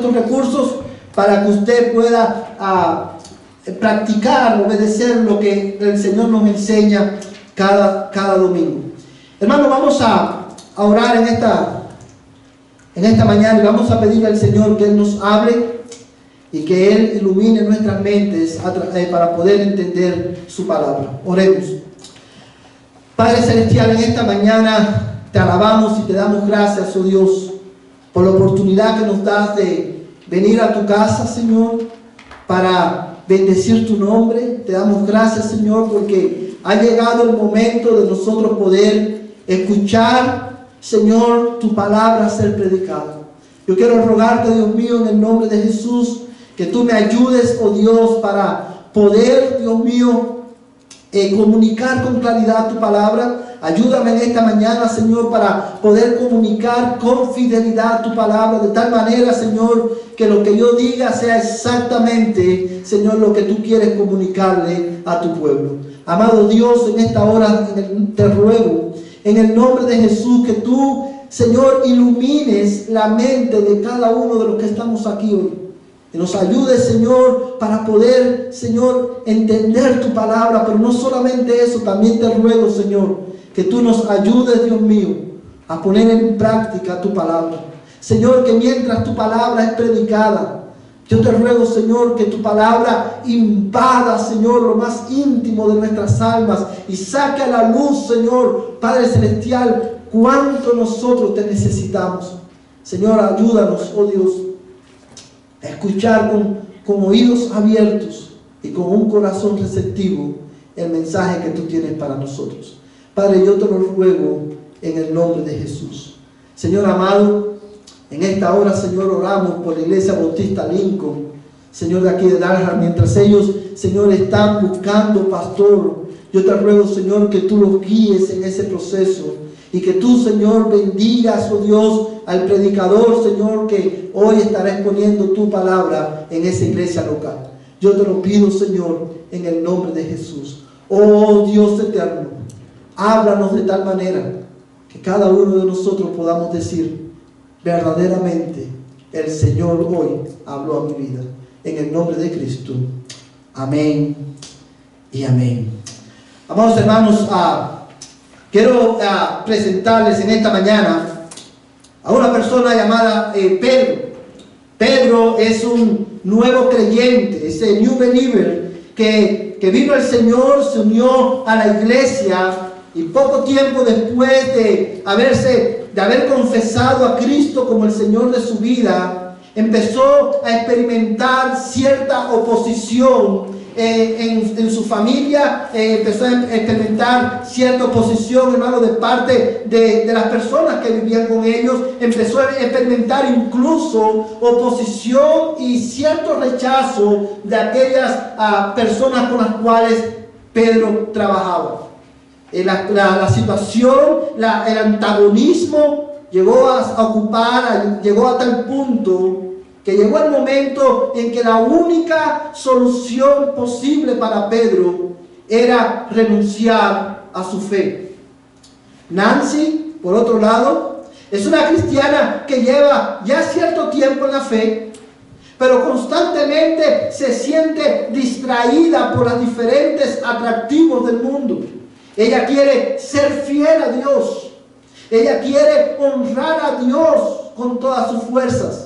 estos recursos para que usted pueda practicar, obedecer lo que el Señor nos enseña cada domingo. Hermano, vamos a orar en esta mañana y vamos a pedirle al Señor que Él nos hable y que Él ilumine nuestras mentes para poder entender su palabra. Oremos. Padre Celestial, en esta mañana te alabamos y te damos gracias, oh Dios, por la oportunidad que nos das de venir a tu casa, Señor, para bendecir tu nombre. Te damos gracias, Señor, porque ha llegado el momento de nosotros poder escuchar, Señor, tu palabra ser predicada. Yo quiero rogarte, Dios mío, en el nombre de Jesús, que tú me ayudes, oh Dios, para poder, Dios mío, comunicar con claridad tu palabra. Ayúdame en esta mañana, Señor, para poder comunicar con fidelidad tu palabra, de tal manera, Señor, que lo que yo diga sea exactamente, Señor, lo que tú quieres comunicarle a tu pueblo. Amado Dios, en esta hora te ruego, en el nombre de Jesús, que tú, Señor, ilumines la mente de cada uno de los que estamos aquí hoy. Que nos ayude, Señor, para poder, Señor, entender tu palabra. Pero no solamente eso, también te ruego, Señor, que tú nos ayudes, Dios mío, a poner en práctica tu palabra. Señor, que mientras tu palabra es predicada, yo te ruego, Señor, que tu palabra invada, Señor, lo más íntimo de nuestras almas y saque a la luz, Señor, Padre Celestial, cuánto nosotros te necesitamos. Señor, ayúdanos, oh Dios, a escuchar con oídos abiertos y con un corazón receptivo el mensaje que tú tienes para nosotros. Padre, yo te lo ruego en el nombre de Jesús. Señor amado, en esta hora, Señor, oramos por la Iglesia Bautista Lincoln, Señor, de aquí de Dalhart, mientras ellos, Señor, están buscando pastor. Yo te ruego, Señor, que tú los guíes en ese proceso y que tú, Señor, bendigas, oh Dios, al predicador, Señor, que hoy estará exponiendo tu palabra en esa iglesia local. Yo te lo pido, Señor, en el nombre de Jesús. Oh Dios eterno, háblanos de tal manera que cada uno de nosotros podamos decir: verdaderamente el Señor hoy habló a mi vida. En el nombre de Cristo. Amén y amén. Amados hermanos, quiero presentarles en esta mañana a una persona llamada Pedro. Pedro es un nuevo creyente, es el new believer que vino al Señor, se unió a la iglesia y poco tiempo después de haber confesado a Cristo como el Señor de su vida, empezó a experimentar cierta oposición en su familia. Empezó a experimentar cierta oposición, hermano, de parte de las personas que vivían con ellos. Empezó a experimentar incluso oposición y cierto rechazo de aquellas personas con las cuales Pedro trabajaba. La situación, el antagonismo llegó llegó a tal punto que llegó el momento en que la única solución posible para Pedro era renunciar a su fe. Nancy, por otro lado, es una cristiana que lleva ya cierto tiempo en la fe, pero constantemente se siente distraída por los diferentes atractivos del mundo. Ella quiere ser fiel a Dios. Ella quiere honrar a Dios con todas sus fuerzas.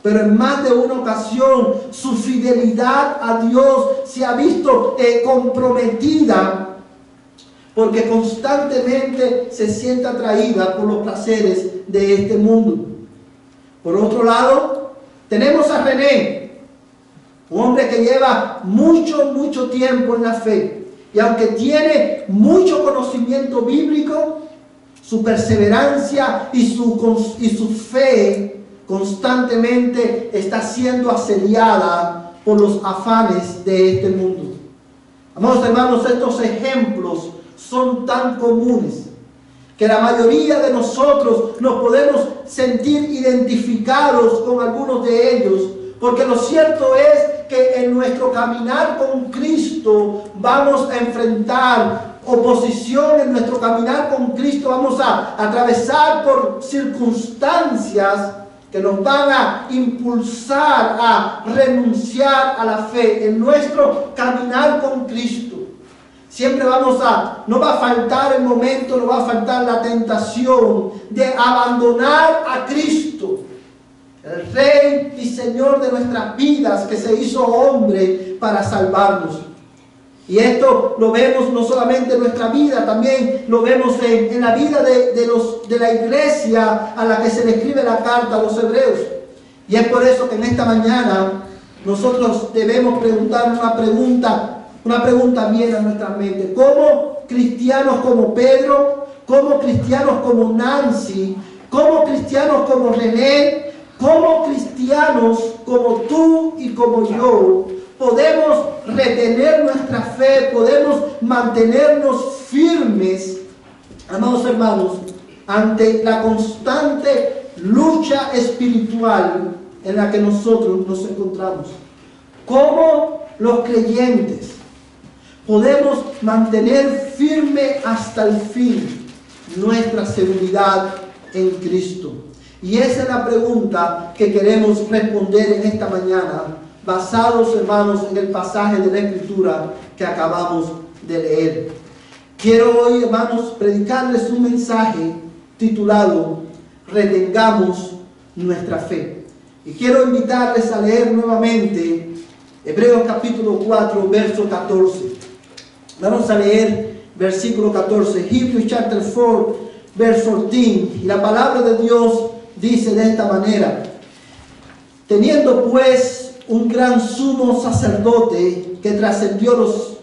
Pero en más de una ocasión su fidelidad a Dios se ha visto comprometida, porque constantemente se siente atraída por los placeres de este mundo. Por otro lado, tenemos a René, un hombre que lleva mucho tiempo en la fe. Y aunque tiene mucho conocimiento bíblico, su perseverancia y su fe constantemente está siendo asediada por los afanes de este mundo. Amados hermanos, estos ejemplos son tan comunes que la mayoría de nosotros nos podemos sentir identificados con algunos de ellos, porque lo cierto es que en nuestro caminar con Cristo vamos a enfrentar oposición. En nuestro caminar con Cristo vamos a atravesar por circunstancias que nos van a impulsar a renunciar a la fe en nuestro caminar con Cristo. Siempre no va a faltar el momento, no va a faltar la tentación de abandonar a Cristo, el Rey y Señor de nuestras vidas, que se hizo hombre para salvarnos. Y esto lo vemos no solamente en nuestra vida, también lo vemos en la vida de la iglesia a la que se le escribe la carta a los hebreos. Y es por eso que en esta mañana nosotros debemos preguntar una pregunta bien a nuestra mente. ¿Cómo cristianos como Pedro, como cristianos como Nancy, como cristianos como René, como cristianos como tú y como yo, podemos retener nuestra fe, podemos mantenernos firmes, amados hermanos, ante la constante lucha espiritual en la que nosotros nos encontramos? ¿Cómo los creyentes podemos mantener firme hasta el fin nuestra seguridad en Cristo? Y esa es la pregunta que queremos responder en esta mañana, basados, hermanos, en el pasaje de la Escritura que acabamos de leer. Quiero hoy, hermanos, predicarles un mensaje titulado Retengamos nuestra fe. Y quiero invitarles a leer nuevamente Hebreos capítulo 4, verso 14. Vamos a leer versículo 14, Hebrews chapter 4, verse 14. Y la palabra de Dios dice de esta manera: teniendo pues un gran sumo sacerdote que trascendió los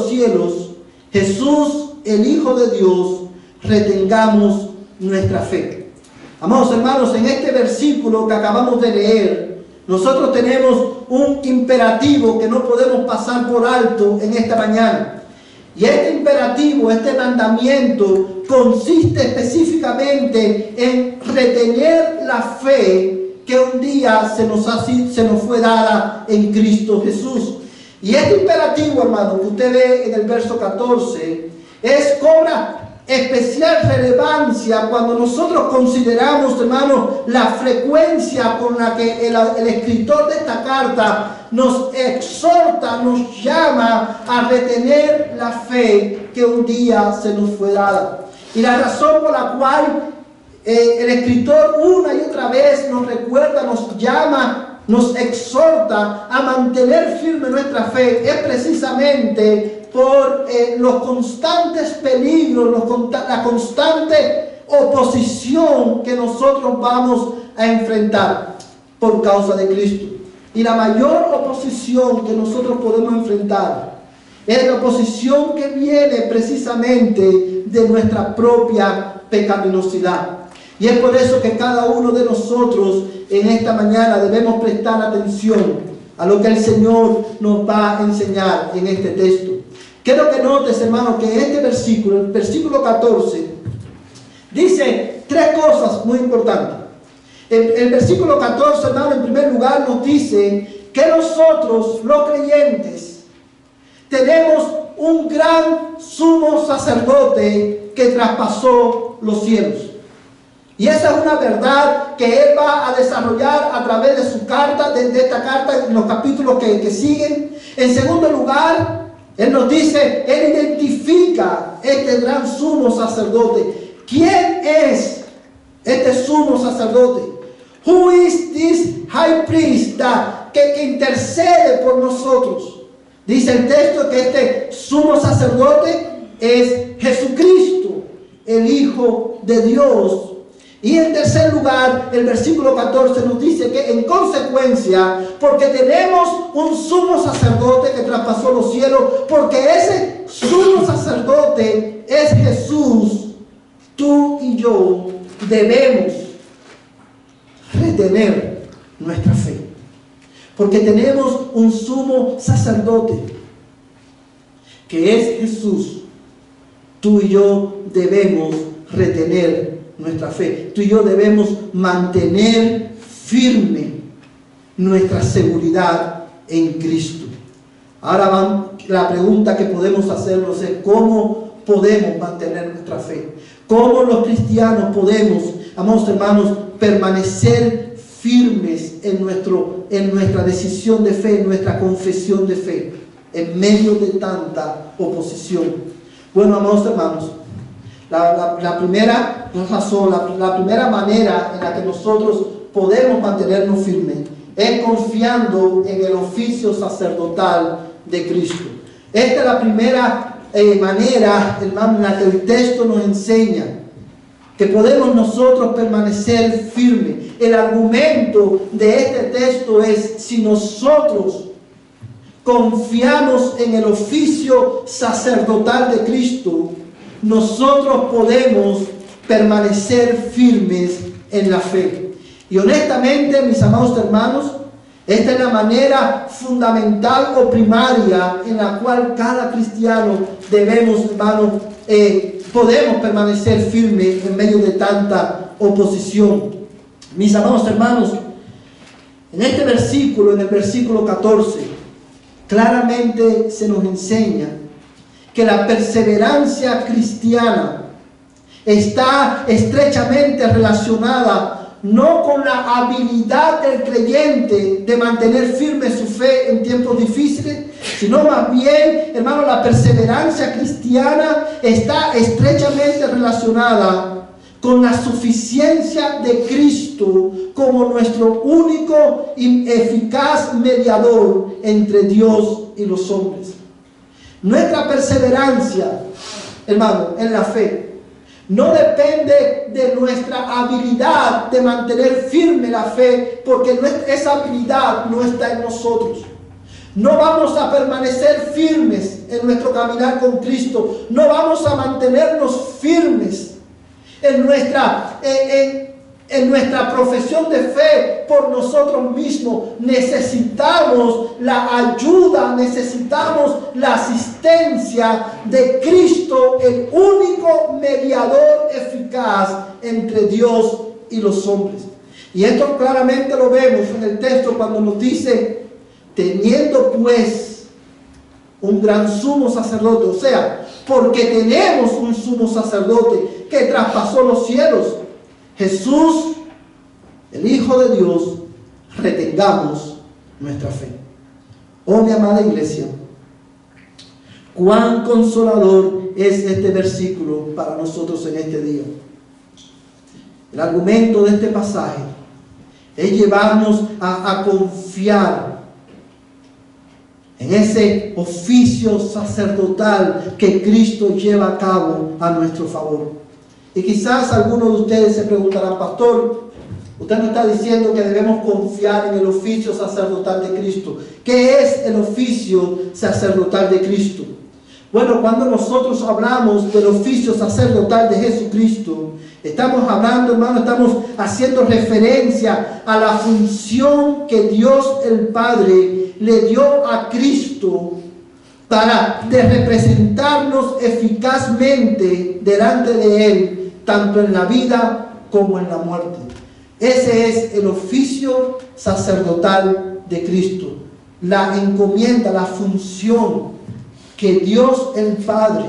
cielos, Jesús, el Hijo de Dios, retengamos nuestra fe. Amados hermanos, en este versículo que acabamos de leer, nosotros tenemos un imperativo que no podemos pasar por alto en esta mañana. Y este imperativo, este mandamiento, consiste específicamente en retener la fe que un día se nos fue dada en Cristo Jesús. Y este imperativo, hermano, que usted ve en el verso 14, cobra especial relevancia cuando nosotros consideramos, hermano, la frecuencia con la que el escritor de esta carta nos exhorta, nos llama a retener la fe que un día se nos fue dada. Y la razón por la cual el escritor una y otra vez nos recuerda, nos llama, nos exhorta a mantener firme nuestra fe es precisamente por los constantes peligros, la constante oposición que nosotros vamos a enfrentar por causa de Cristo. Y la mayor oposición que nosotros podemos enfrentar es la oposición que viene precisamente de nuestra propia pecaminosidad. Y es por eso que cada uno de nosotros en esta mañana debemos prestar atención a lo que el Señor nos va a enseñar en este texto. Quiero que notes, hermano, que en este versículo, el versículo 14, dice tres cosas muy importantes. El versículo 14, hermano, en primer lugar nos dice que nosotros, los creyentes, tenemos un gran sumo sacerdote que traspasó los cielos. Y esa es una verdad que él va a desarrollar a través de su carta, de esta carta, en los capítulos que siguen. En segundo lugar, él nos dice, él identifica este gran sumo sacerdote. ¿Quién es este sumo sacerdote? Who is this high priest que intercede por nosotros? Dice el texto que este sumo sacerdote es Jesucristo, el Hijo de Dios. Y en tercer lugar, el versículo 14 nos dice que en consecuencia, porque tenemos un sumo sacerdote que traspasó los cielos, porque ese sumo sacerdote es Jesús, tú y yo debemos retener nuestra fe. Porque tenemos un sumo sacerdote que es Jesús. Tú y yo debemos retener nuestra fe. Tú y yo debemos mantener firme nuestra seguridad en Cristo. Ahora la pregunta que podemos hacernos es ¿cómo podemos mantener nuestra fe? ¿Cómo los cristianos podemos, amados hermanos, permanecer firmes en nuestra decisión de fe, en nuestra confesión de fe, en medio de tanta oposición? Bueno, amados hermanos, la primera razón, la primera manera en la que nosotros podemos mantenernos firmes es confiando en el oficio sacerdotal de Cristo. Esta es la primera manera, hermano, en la que el texto nos enseña que podemos nosotros permanecer firmes. El argumento de este texto es: si nosotros confiamos en el oficio sacerdotal de Cristo, nosotros podemos permanecer firmes en la fe. Y honestamente, mis amados hermanos, esta es la manera fundamental o primaria en la cual cada cristiano debemos, hermanos, podemos permanecer firmes en medio de tanta oposición. Mis amados hermanos, en este versículo, en el versículo 14, claramente se nos enseña que la perseverancia cristiana está estrechamente relacionada no con la habilidad del creyente de mantener firme su fe en tiempos difíciles, sino más bien, hermano, la perseverancia cristiana está estrechamente relacionada con la suficiencia de Cristo como nuestro único y eficaz mediador entre Dios y los hombres. Nuestra perseverancia, hermano, en la fe no depende de nuestra habilidad de mantener firme la fe, porque esa habilidad no está en nosotros. No vamos a permanecer firmes en nuestro caminar con Cristo. No vamos a mantenernos firmes en nuestra profesión de fe por nosotros mismos. Necesitamos la ayuda, necesitamos la asistencia de Cristo, el único mediador eficaz entre Dios y los hombres. Y esto claramente lo vemos en el texto cuando nos dice: teniendo pues un gran sumo sacerdote, o sea, porque tenemos un sumo sacerdote que traspasó los cielos, Jesús, el Hijo de Dios, retengamos nuestra fe. Oh, mi amada iglesia, cuán consolador es este versículo para nosotros en este día. El argumento de este pasaje es llevarnos a confiar en ese oficio sacerdotal que Cristo lleva a cabo a nuestro favor. Y quizás algunos de ustedes se preguntarán: pastor, usted nos está diciendo que debemos confiar en el oficio sacerdotal de Cristo. ¿Qué es el oficio sacerdotal de Cristo? Bueno, cuando nosotros hablamos del oficio sacerdotal de Jesucristo, estamos hablando, hermano, estamos haciendo referencia a la función que Dios el Padre le dio a Cristo de representarnos eficazmente delante de Él, tanto en la vida como en la muerte. Ese es el oficio sacerdotal de Cristo, la encomienda, la función que Dios el Padre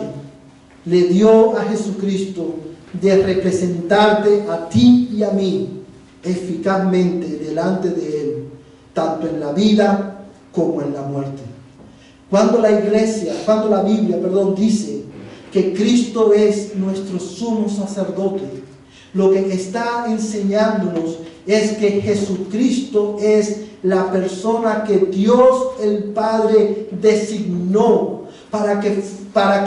le dio a Jesucristo de representarte a ti y a mí eficazmente delante de Él, tanto en la vida como en la muerte. Cuando la Biblia dice que Cristo es nuestro sumo sacerdote, lo que está enseñándonos es que Jesucristo es la persona que Dios el Padre designó para que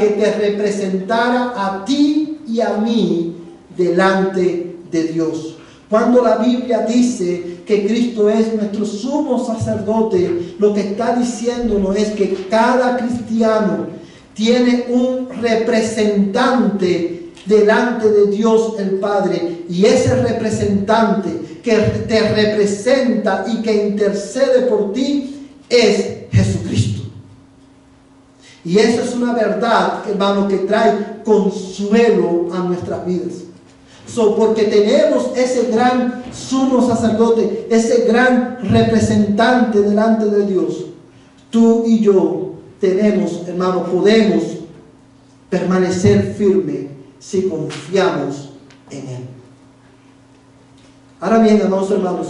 te representara a ti y a mí delante de Dios. Cuando la Biblia dice que Cristo es nuestro sumo sacerdote, lo que está diciéndonos es que cada cristiano tiene un representante delante de Dios el Padre, y ese representante que te representa y que intercede por ti es Jesucristo. Y eso es una verdad, hermano, que trae consuelo a nuestras vidas. Porque tenemos ese gran sumo sacerdote, ese gran representante delante de Dios, tú y yo tenemos, hermano, podemos permanecer firme si confiamos en Él. Ahora bien, amados hermanos,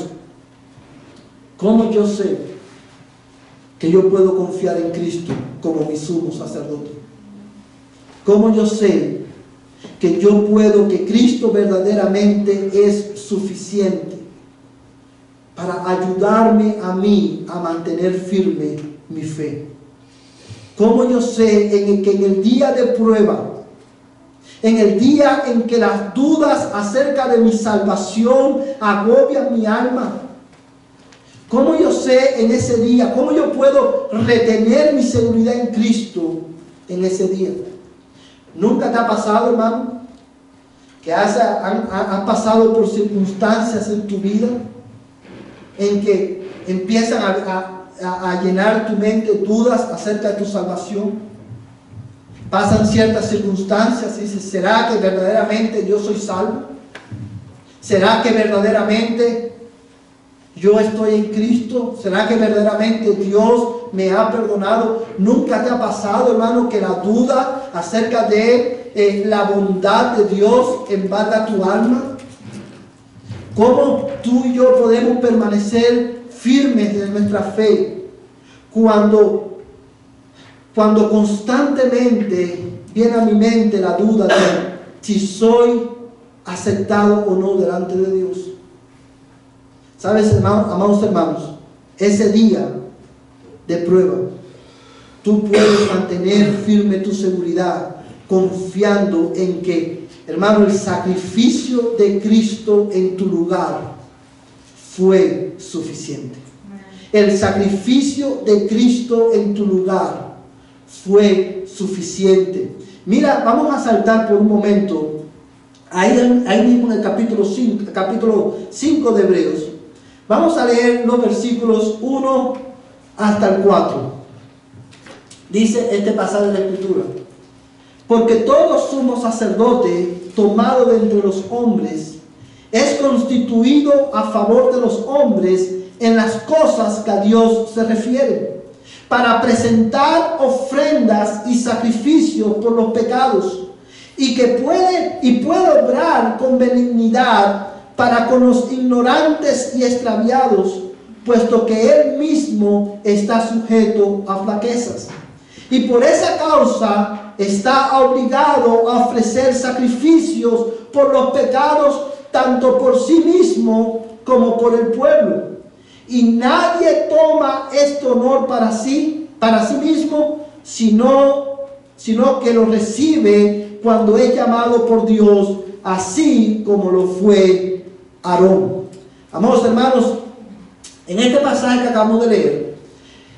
¿cómo yo sé que yo puedo confiar en Cristo como mi sumo sacerdote? ¿Cómo yo sé que yo puedo, que Cristo verdaderamente es suficiente para ayudarme a mí a mantener firme mi fe? ¿Cómo yo sé que en el día de prueba, en el día en que las dudas acerca de mi salvación agobian mi alma, cómo yo sé en ese día, cómo yo puedo retener mi seguridad en Cristo en ese día? ¿Nunca te ha pasado, hermano, que has pasado por circunstancias en tu vida en que empiezan a llenar tu mente dudas acerca de tu salvación? Pasan ciertas circunstancias y dices, ¿será que verdaderamente yo soy salvo? ¿Será que verdaderamente yo estoy en Cristo? ¿Será que verdaderamente Dios me ha perdonado? ¿Nunca te ha pasado, hermano, que la duda acerca de la bondad de Dios invada tu alma? ¿Cómo tú y yo podemos permanecer firmes en nuestra fe cuando constantemente viene a mi mente la duda de si soy aceptado o no delante de Dios? ¿Sabes, amados hermanos? Ese día de prueba, tú puedes mantener firme tu seguridad confiando en que, hermano, el sacrificio de Cristo en tu lugar fue suficiente. El sacrificio de Cristo en tu lugar fue suficiente. Mira, vamos a saltar por un momento ahí mismo en el capítulo 5 de Hebreos. Vamos a leer los versículos 1 hasta el 4. Dice este pasaje de la Escritura: porque todo sumo sacerdote tomado de entre los hombres es constituido a favor de los hombres en las cosas que a Dios se refieren, para presentar ofrendas y sacrificios por los pecados, y puede obrar con benignidad para con los ignorantes y extraviados, puesto que él mismo está sujeto a flaquezas, y por esa causa está obligado a ofrecer sacrificios por los pecados, tanto por sí mismo como por el pueblo. Y nadie toma este honor para sí mismo, sino que lo recibe cuando es llamado por Dios, así como lo fue Aarón. Amados hermanos, en este pasaje que acabamos de leer,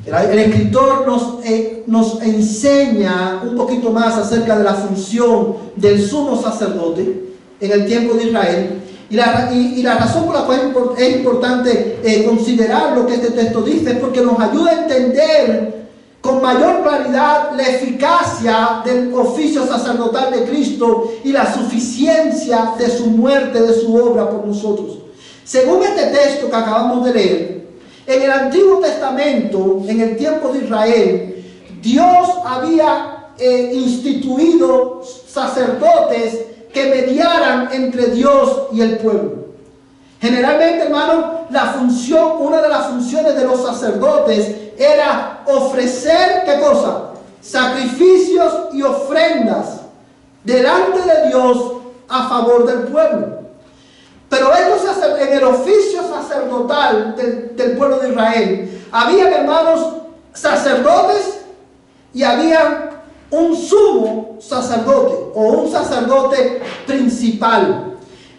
el escritor nos enseña un poquito más acerca de la función del sumo sacerdote en el tiempo de Israel. Y la razón por la cual es importante considerar lo que este texto dice es porque nos ayuda a entender con mayor claridad la eficacia del oficio sacerdotal de Cristo y la suficiencia de su muerte, de su obra por nosotros. Según este texto que acabamos de leer, en el Antiguo Testamento, en el tiempo de Israel, Dios había instituido sacerdotes que mediaran entre Dios y el pueblo. Generalmente, hermano, una de las funciones de los sacerdotes era ofrecer, ¿qué cosa? Sacrificios y ofrendas delante de Dios a favor del pueblo. Pero en el oficio sacerdotal del pueblo de Israel, había, hermanos, sacerdotes y había un sumo sacerdote o un sacerdote principal.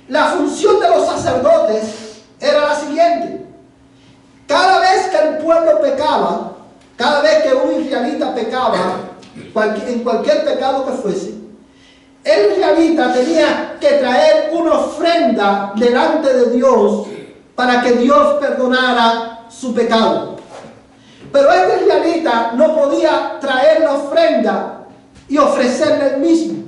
La función de los sacerdotes era la siguiente: cada vez que el pueblo pecaba, cada vez que un israelita pecaba, en cualquier pecado que fuese, el israelita tenía que traer una ofrenda delante de Dios para que Dios perdonara su pecado. Pero este israelita no podía traer la ofrenda y ofrecerle el mismo.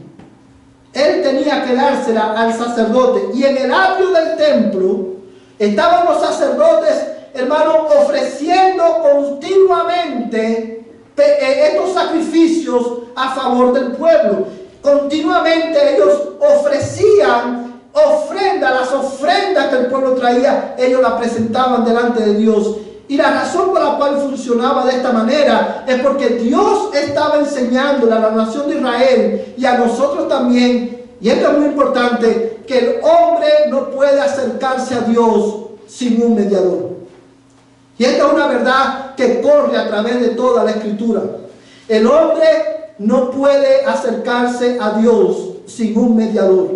Él tenía que dársela al sacerdote. Y en el atrio del templo estaban los sacerdotes, hermano, ofreciendo continuamente estos sacrificios a favor del pueblo. Continuamente ellos ofrecían ofrendas, las ofrendas que el pueblo traía, ellos las presentaban delante de Dios. Y la razón por la cual funcionaba de esta manera es porque Dios estaba enseñándole a la nación de Israel y a nosotros también, y esto es muy importante, que el hombre no puede acercarse a Dios sin un mediador. Y esta es una verdad que corre a través de toda la Escritura. El hombre no puede acercarse a Dios sin un mediador.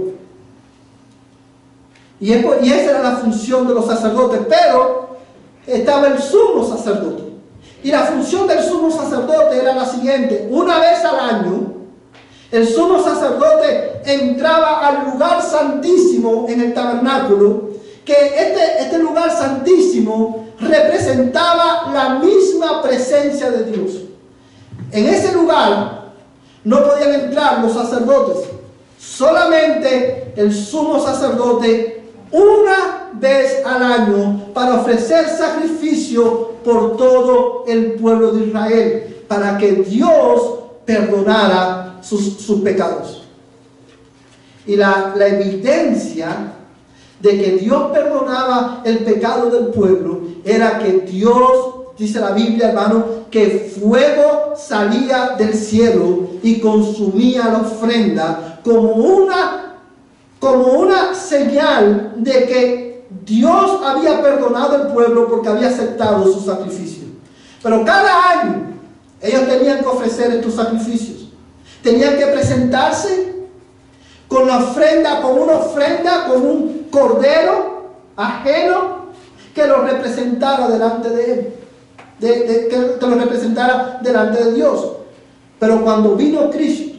Y esa era la función de los sacerdotes, pero estaba el sumo sacerdote. Y la función del sumo sacerdote era la siguiente: una vez al año, el sumo sacerdote entraba al lugar santísimo en el tabernáculo, que este lugar santísimo representaba la misma presencia de Dios. En ese lugar no podían entrar los sacerdotes, solamente el sumo sacerdote una vez al año, para ofrecer sacrificio por todo el pueblo de Israel, para que Dios perdonara sus pecados. Y la evidencia de que Dios perdonaba el pecado del pueblo era que Dios, dice la Biblia, hermano, que fuego salía del cielo y consumía la ofrenda como una señal de que Dios había perdonado al pueblo porque había aceptado su sacrificio. Pero cada año ellos tenían que ofrecer estos sacrificios. Tenían que presentarse con una ofrenda, con un cordero ajeno que lo representara delante de él, que lo representara delante de Dios. Pero cuando vino Cristo,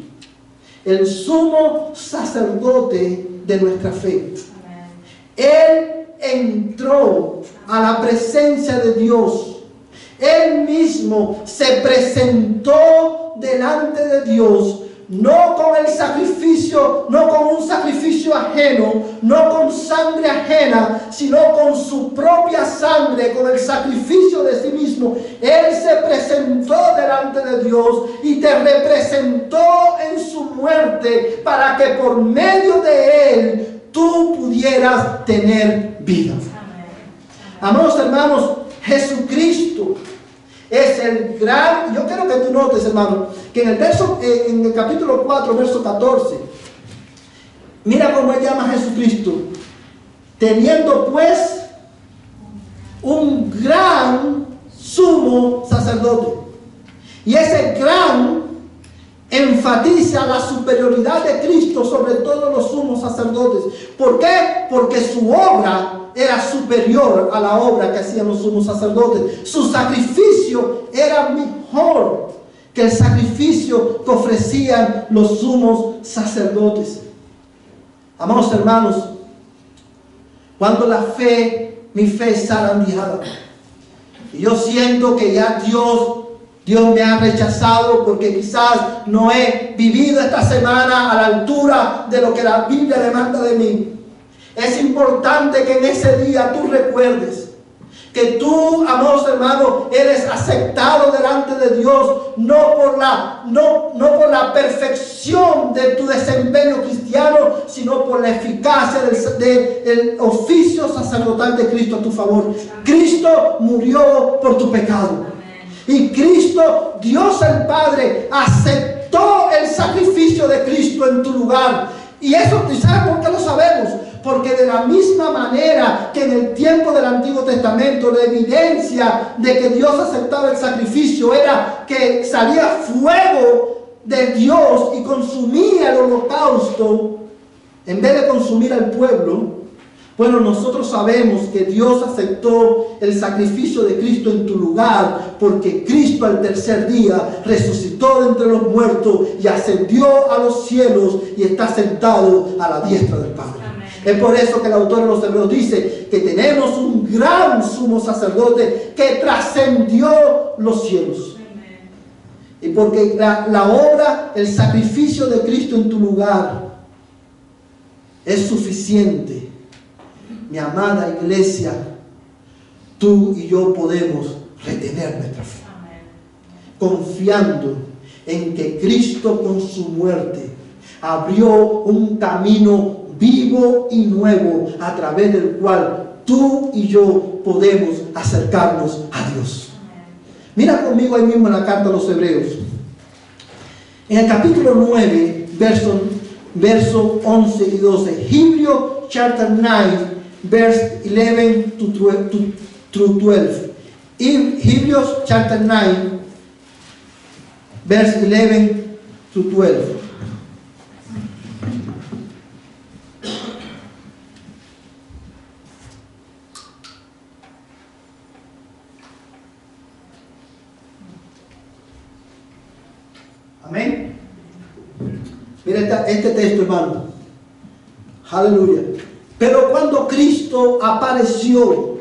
el sumo sacerdote de nuestra fe, Él entró a la presencia de Dios. Él mismo se presentó delante de Dios, no con el sacrificio, no con un sacrificio ajeno, no con sangre ajena, sino con su propia sangre, con el sacrificio de sí mismo. Él se presentó delante de Dios y te representó en su muerte para que por medio de Él tú pudieras tener vida. Amados hermanos, Jesucristo es el gran. Yo quiero que tú notes, hermano, que en el capítulo 4, verso 14, mira cómo él llama a Jesucristo: teniendo pues un gran sumo sacerdote. Y ese gran enfatiza la superioridad de Cristo sobre todos los sumos sacerdotes. ¿Por qué? Porque su obra era superior a la obra que hacían los sumos sacerdotes. Su sacrificio era mejor que el sacrificio que ofrecían los sumos sacerdotes. Amados hermanos, cuando mi fe es zarandeada, y yo siento que ya Dios me ha rechazado porque quizás no he vivido esta semana a la altura de lo que la Biblia demanda de mí. Es importante que en ese día tú recuerdes que tú, amados hermanos, eres aceptado delante de Dios no por la perfección de tu desempeño cristiano, sino por la eficacia del oficio sacerdotal de Cristo a tu favor. Cristo murió por tu pecado. Y Cristo, Dios el Padre, aceptó el sacrificio de Cristo en tu lugar. Y eso, ¿sabes por qué lo sabemos? Porque de la misma manera que en el tiempo del Antiguo Testamento la evidencia de que Dios aceptaba el sacrificio era que salía fuego de Dios y consumía el holocausto en vez de consumir al pueblo. Bueno, nosotros sabemos que Dios aceptó el sacrificio de Cristo en tu lugar, porque Cristo al tercer día resucitó de entre los muertos y ascendió a los cielos y está sentado a la diestra del Padre. Amén. Es por eso que el autor de los Hebreos dice que tenemos un gran sumo sacerdote que trascendió los cielos. Amén. Y porque la obra, el sacrificio de Cristo en tu lugar es suficiente. Mi amada iglesia, tú y yo podemos retener nuestra fe. Amén. Confiando en que Cristo con su muerte abrió un camino vivo y nuevo, a través del cual tú y yo podemos acercarnos a Dios. Mira conmigo ahí mismo en la carta a los Hebreos. En el capítulo 9, verso 11 y 12. Hebrews chapter 9, verse 11 to 12. Hebrews chapter 9, verse 11 to 12. Amén. Mira este texto, hermano. Aleluya. Pero cuando Cristo apareció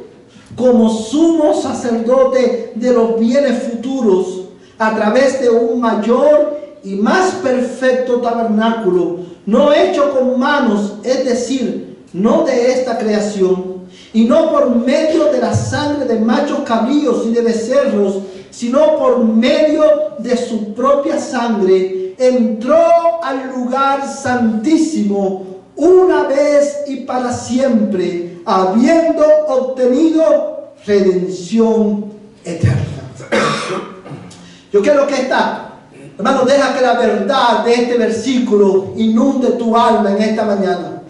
como sumo sacerdote de los bienes futuros, a través de un mayor y más perfecto tabernáculo, no hecho con manos, es decir, no de esta creación, y no por medio de la sangre de machos cabríos y de becerros, sino por medio de su propia sangre, entró al lugar santísimo una vez y para siempre, habiendo obtenido redención eterna. Yo quiero que hermano, deja que la verdad de este versículo inunde tu alma en esta mañana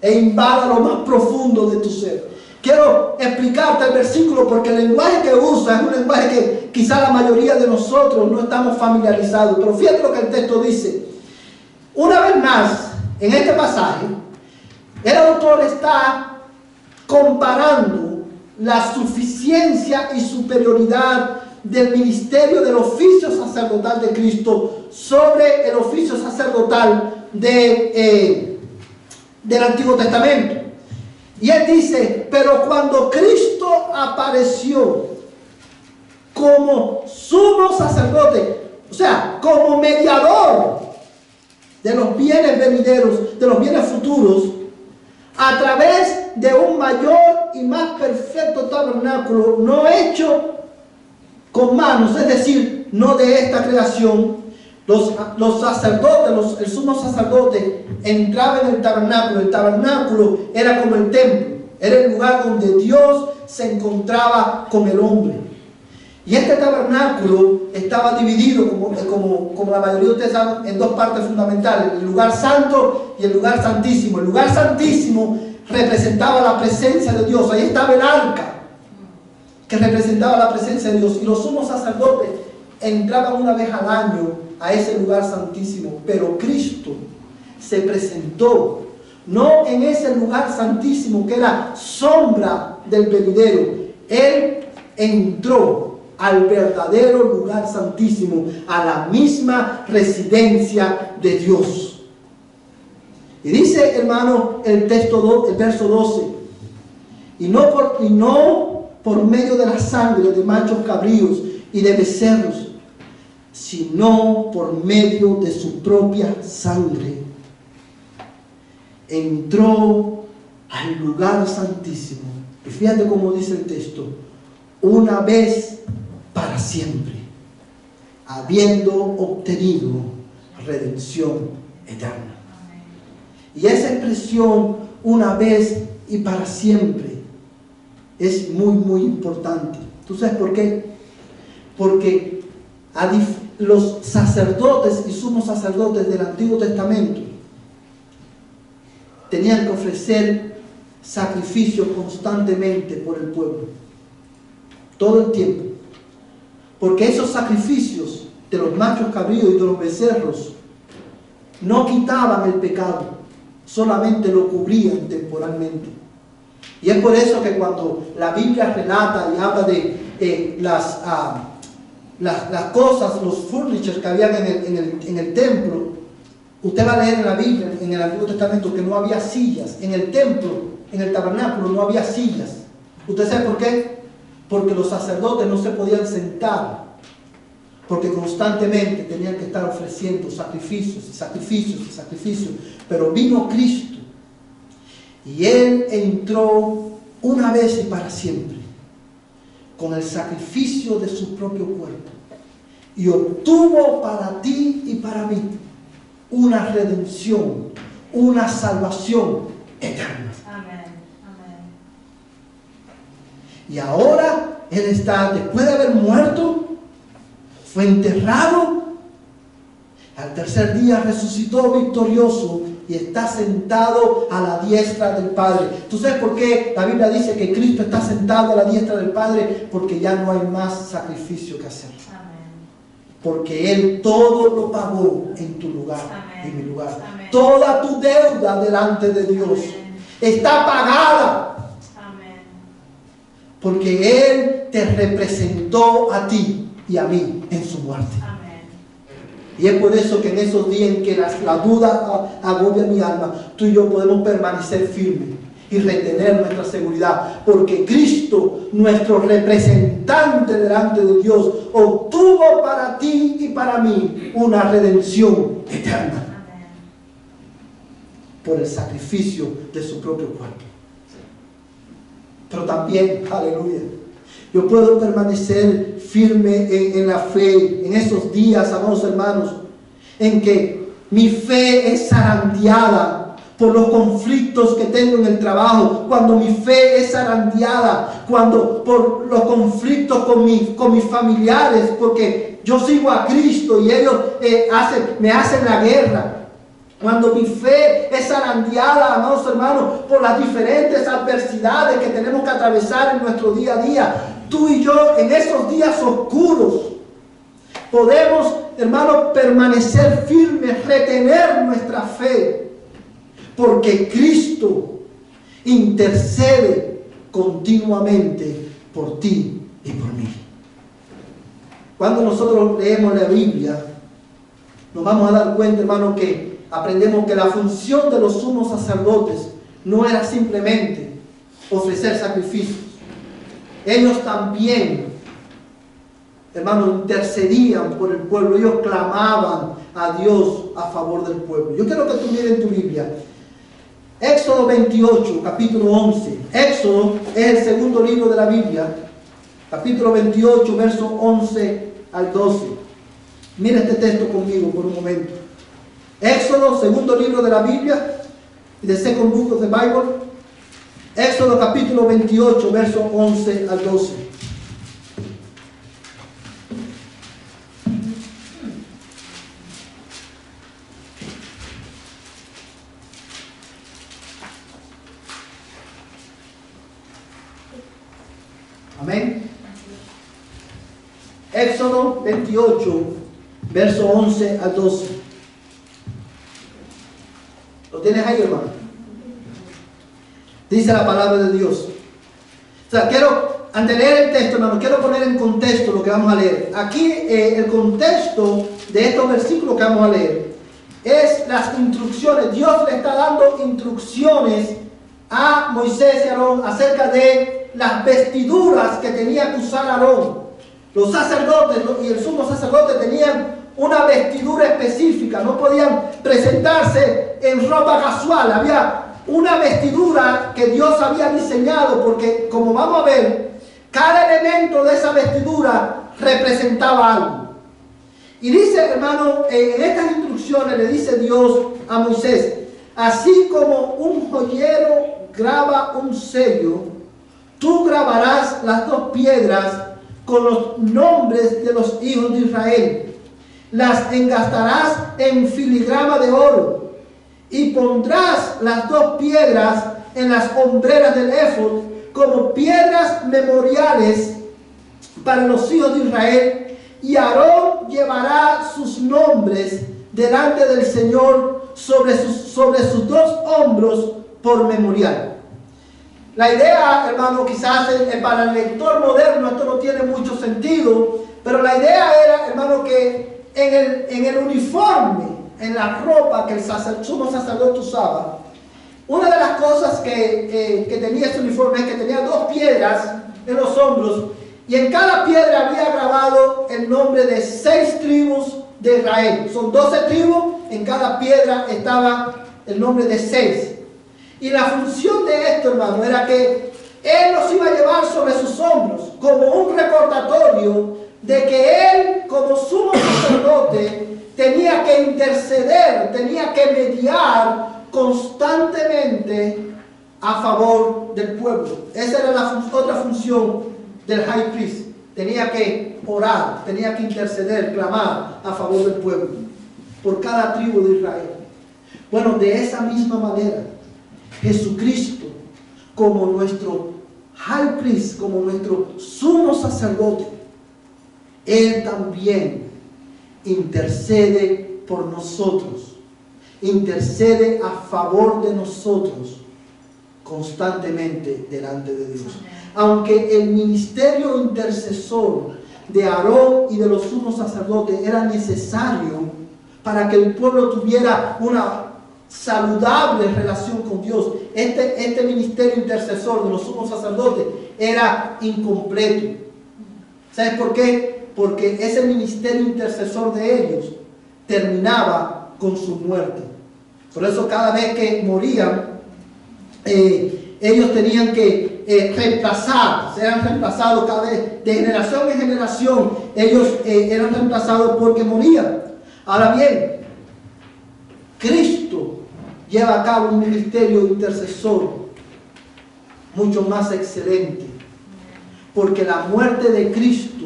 e invada lo más profundo de tu ser. Quiero explicarte el versículo porque el lenguaje que usa es un lenguaje que quizá la mayoría de nosotros no estamos familiarizados. Pero fíjate lo que el texto dice. Una vez más, en este pasaje, el autor está comparando la suficiencia y superioridad del ministerio del oficio sacerdotal de Cristo sobre el oficio sacerdotal del Antiguo Testamento. Y él dice, pero cuando Cristo apareció como sumo sacerdote, o sea, como mediador de los bienes venideros, de los bienes futuros, a través de un mayor y más perfecto tabernáculo, no hecho con manos, es decir, no de esta creación, los sacerdotes, el sumo sacerdote entraba en el tabernáculo. El tabernáculo era como el templo, era el lugar donde Dios se encontraba con el hombre. Y este tabernáculo estaba dividido, como la mayoría de ustedes saben, en dos partes fundamentales: el lugar santo y el lugar santísimo. El lugar santísimo representaba la presencia de Dios. Ahí estaba el arca, que representaba la presencia de Dios. Y los sumos sacerdotes entraban una vez al año a ese lugar santísimo. Pero Cristo se presentó no en ese lugar santísimo que era sombra del venidero. Él entró al verdadero lugar santísimo, a la misma residencia de Dios. Y dice, hermano, el verso 12, y no por medio de la sangre de machos cabríos y de becerros, sino por medio de su propia sangre, entró al lugar santísimo. Y fíjate cómo dice el texto: una vez para siempre, habiendo obtenido redención eterna. Y esa expresión, una vez y para siempre, es muy, muy importante. ¿Tú sabes por qué? Porque los sacerdotes y sumos sacerdotes del Antiguo Testamento tenían que ofrecer sacrificios constantemente por el pueblo, todo el tiempo, porque esos sacrificios de los machos cabríos y de los becerros no quitaban el pecado, solamente lo cubrían temporalmente. Y es por eso que cuando la Biblia relata y habla de las cosas, los furnitures que habían en el templo, usted va a leer en la Biblia, en el Antiguo Testamento, que no había sillas. En el templo, en el tabernáculo, no había sillas. ¿Usted sabe por qué? Porque los sacerdotes no se podían sentar, porque constantemente tenían que estar ofreciendo sacrificios y sacrificios y sacrificios. Pero vino Cristo y Él entró una vez y para siempre con el sacrificio de su propio cuerpo y obtuvo para ti y para mí una redención, una salvación eterna. Amén. Amén. Y ahora Él está, después de haber muerto, fue enterrado, al tercer día resucitó victorioso y está sentado a la diestra del Padre. ¿Tú sabes por qué la Biblia dice que Cristo está sentado a la diestra del Padre? Porque ya no hay más sacrificio que hacer. Amén. Porque Él todo lo pagó en tu lugar, Amén. en mi lugar. Amén. Toda tu deuda delante de Dios Amén. está pagada. Amén. Porque Él te representó a ti y a mí en su muerte. Amén. Y es por eso que en esos días en que la duda agobia mi alma, tú y yo podemos permanecer firmes y retener nuestra seguridad. Porque Cristo, nuestro representante delante de Dios, obtuvo para ti y para mí una redención eterna. Amén. Por el sacrificio de su propio cuerpo. Pero también, aleluya, yo puedo permanecer firme en la fe en esos días, amados hermanos, en que mi fe es zarandeada por los conflictos que tengo en el trabajo, cuando mi fe es zarandeada, cuando por los conflictos con mis familiares, porque yo sigo a Cristo y ellos me hacen la guerra. Cuando mi fe es zarandeada, amados hermanos, por las diferentes adversidades que tenemos que atravesar en nuestro día a día, tú y yo en esos días oscuros podemos, hermanos, permanecer firmes, retener nuestra fe, porque Cristo intercede continuamente por ti y por mí. Cuando nosotros leemos la Biblia, nos vamos a dar cuenta, hermanos, que aprendemos que la función de los sumos sacerdotes no era simplemente ofrecer sacrificios. Ellos también, hermanos, intercedían por el pueblo. Ellos clamaban a Dios a favor del pueblo. Yo quiero que tú mires en tu Biblia Éxodo 28, capítulo 11. Éxodo es el segundo libro de la Biblia, capítulo 28, verso 11 al 12. Mira este texto conmigo por un momento. Éxodo, segundo libro de la Biblia, the second book of the Bible. Éxodo capítulo 28, verso 11 al 12. Amén. Éxodo 28, verso 11 al 12. ¿Lo tienes ahí, hermano? Dice la palabra de Dios. O sea, antes de leer el texto, hermano, quiero poner en contexto lo que vamos a leer. Aquí el contexto de estos versículos que vamos a leer es las instrucciones. Dios le está dando instrucciones a Moisés y Aarón acerca de las vestiduras que tenía que usar Aarón. Los sacerdotes y el sumo sacerdote tenían una vestidura específica, no podían presentarse en ropa casual. Había una vestidura que Dios había diseñado, porque como vamos a ver, cada elemento de esa vestidura representaba algo. Y dice, hermano, en estas instrucciones le dice Dios a Moisés: así como un joyero graba un sello, tú grabarás las dos piedras con los nombres de los hijos de Israel. Las engastarás en filigrama de oro y pondrás las dos piedras en las hombreras del éfod como piedras memoriales para los hijos de Israel, y Aarón llevará sus nombres delante del Señor sobre sus dos hombros por memorial. La idea, hermano, quizás para el lector moderno esto no tiene mucho sentido, pero la idea era, hermano, que en el uniforme, en la ropa que el sumo sacerdote usaba, una de las cosas que tenía ese uniforme es que tenía dos piedras en los hombros, y en cada piedra había grabado el nombre de 6 tribus de Israel. Son 12 tribus, en cada piedra estaba el nombre de 6. Y la función de esto, hermano, era que él los iba a llevar sobre sus hombros como un recordatorio de que él, como sumo sacerdote, tenía que interceder tenía que mediar constantemente a favor del pueblo. Esa era la otra función del high priest. Tenía que orar, tenía que interceder, clamar a favor del pueblo, por cada tribu de Israel. Bueno, de esa misma manera, Jesucristo, como nuestro high priest, como nuestro sumo sacerdote, Él también intercede por nosotros, intercede a favor de nosotros constantemente delante de Dios. Aunque el ministerio intercesor de Aarón y de los sumos sacerdotes era necesario para que el pueblo tuviera una saludable relación con Dios, este ministerio intercesor de los sumos sacerdotes era incompleto. ¿Sabes por qué? Porque ese ministerio intercesor de ellos terminaba con su muerte. Por eso cada vez que morían, ellos tenían que reemplazar, eran reemplazados cada vez, de generación en generación, ellos eran reemplazados porque morían. Ahora bien, Cristo lleva a cabo un ministerio intercesor mucho más excelente, porque la muerte de Cristo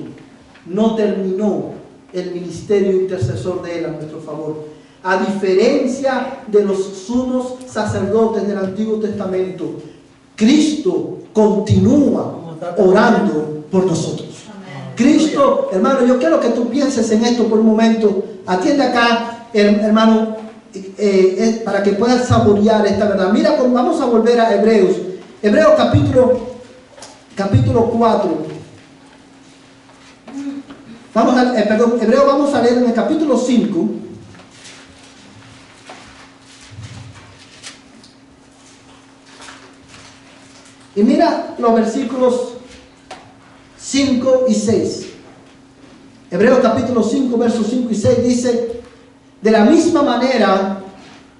no terminó el ministerio intercesor de Él a nuestro favor. A diferencia de los sumos sacerdotes del Antiguo Testamento, Cristo continúa orando por nosotros. Cristo, hermano, yo quiero que tú pienses en esto por un momento. Atiende acá, hermano, para que puedas saborear esta verdad. Mira, vamos a volver a Hebreos. Hebreos capítulo 4. Hebreos vamos a leer en el capítulo 5. Y mira los versículos 5 y 6. Hebreos capítulo 5, versos 5 y 6 dice: de la misma manera,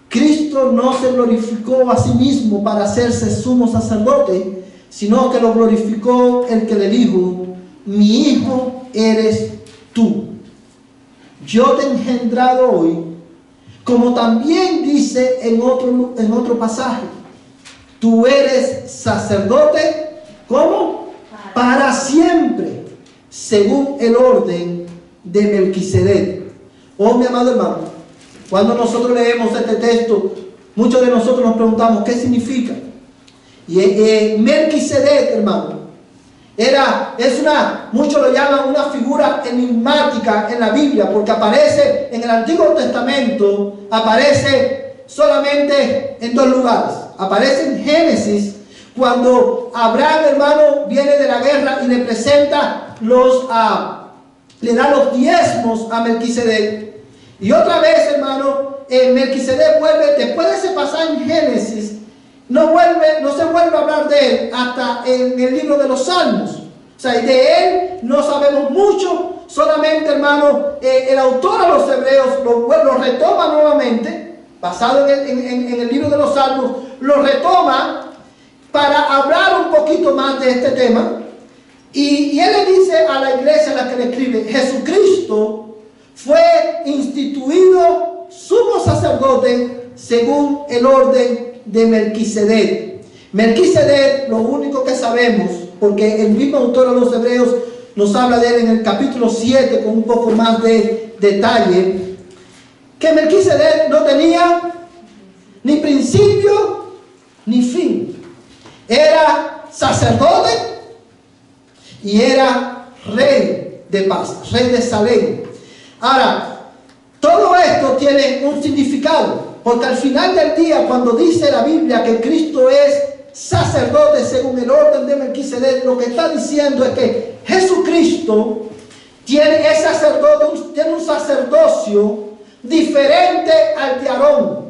Cristo no se glorificó a sí mismo para hacerse sumo sacerdote, sino que lo glorificó el que le dijo: mi hijo eres tú. Yo te he engendrado hoy. Como también dice en otro pasaje: tú eres sacerdote, ¿cómo? Para siempre, según el orden de Melquisedec. Oh, mi amado hermano, cuando nosotros leemos este texto, muchos de nosotros nos preguntamos ¿qué significa? Y Melquisedec, hermano, muchos lo llaman una figura enigmática en la Biblia, porque aparece en el Antiguo Testamento, aparece solamente en 2 lugares. Aparece en Génesis, cuando Abraham, hermano, viene de la guerra y le presenta le da los diezmos a Melquisedec. Y otra vez, hermano, Melquisedec vuelve, después de ese pasaje en Génesis, no se vuelve a hablar de él hasta en el libro de los Salmos. O sea, de él no sabemos mucho, solamente, hermano, el autor a los Hebreos lo retoma nuevamente, basado en el libro de los Salmos, lo retoma para hablar un poquito más de este tema. Y él le dice a la iglesia a la que le escribe: Jesucristo fue instituido sumo sacerdote según el orden de Melquisedec. Melquisedec, lo único que sabemos, porque el mismo autor a los Hebreos nos habla de él en el capítulo 7 con un poco más de detalle, que Melquisedec no tenía ni principio ni fin. Era sacerdote y era rey de paz, rey de Salem. Ahora, todo esto tiene un significado, porque al final del día, cuando dice la Biblia que Cristo es sacerdote según el orden de Melquisedec, lo que está diciendo es que Jesucristo tiene un sacerdocio diferente al de Aarón,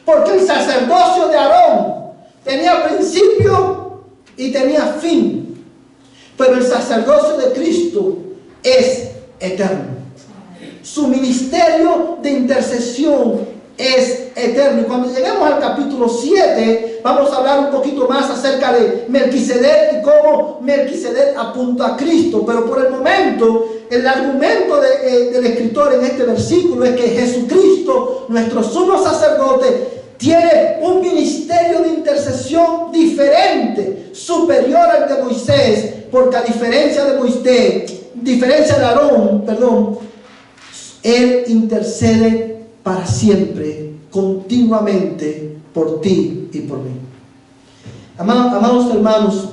porque el sacerdocio de Aarón tenía principio y tenía fin, pero el sacerdocio de Cristo es eterno. Su ministerio de intercesión es eterno. Y cuando lleguemos al capítulo 7, vamos a hablar un poquito más acerca de Melquisedec y cómo Melquisedec apunta a Cristo. Pero por el momento, el argumento del escritor en este versículo es que Jesucristo, nuestro sumo sacerdote, tiene un ministerio de intercesión diferente, superior al de Moisés, porque a diferencia de Aarón, él intercede para siempre, continuamente, por ti y por mí. Amados hermanos,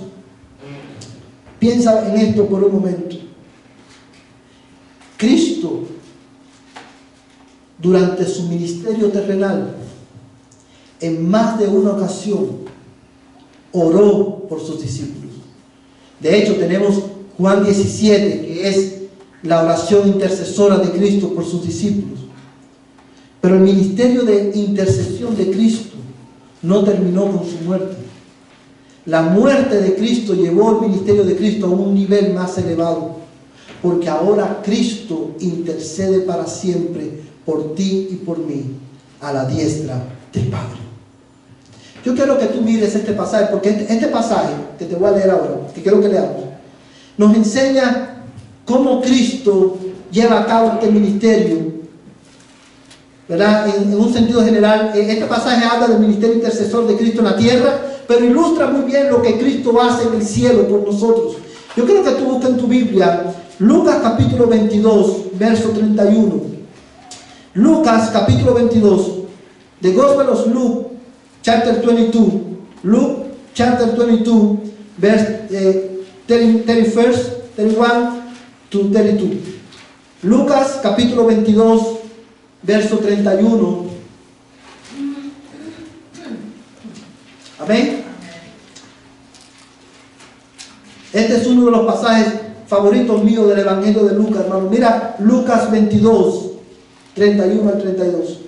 piensa en esto por un momento. Cristo, durante su ministerio terrenal, en más de una ocasión, oró por sus discípulos. De hecho, tenemos Juan 17, que es la oración intercesora de Cristo por sus discípulos. Pero el ministerio de intercesión de Cristo no terminó con su muerte. La muerte de Cristo llevó el ministerio de Cristo a un nivel más elevado, porque ahora Cristo intercede para siempre por ti y por mí a la diestra del Padre. Yo quiero que tú mires este pasaje, porque este pasaje que te voy a leer ahora, que quiero que leamos, nos enseña cómo Cristo lleva a cabo este ministerio, ¿verdad? En un sentido general, este pasaje habla del ministerio intercesor de Cristo en la tierra, pero ilustra muy bien lo que Cristo hace en el cielo por nosotros. Yo quiero que tú busques en tu Biblia Lucas capítulo 22, verso 31. Lucas capítulo 22, The Gospel of Luke, chapter 22. Luke chapter 22, verse 31 to 32. Lucas capítulo 22, verso 31. Amén. Este es uno de los pasajes favoritos míos del Evangelio de Lucas, hermano. Mira Lucas 22, 31 al 32.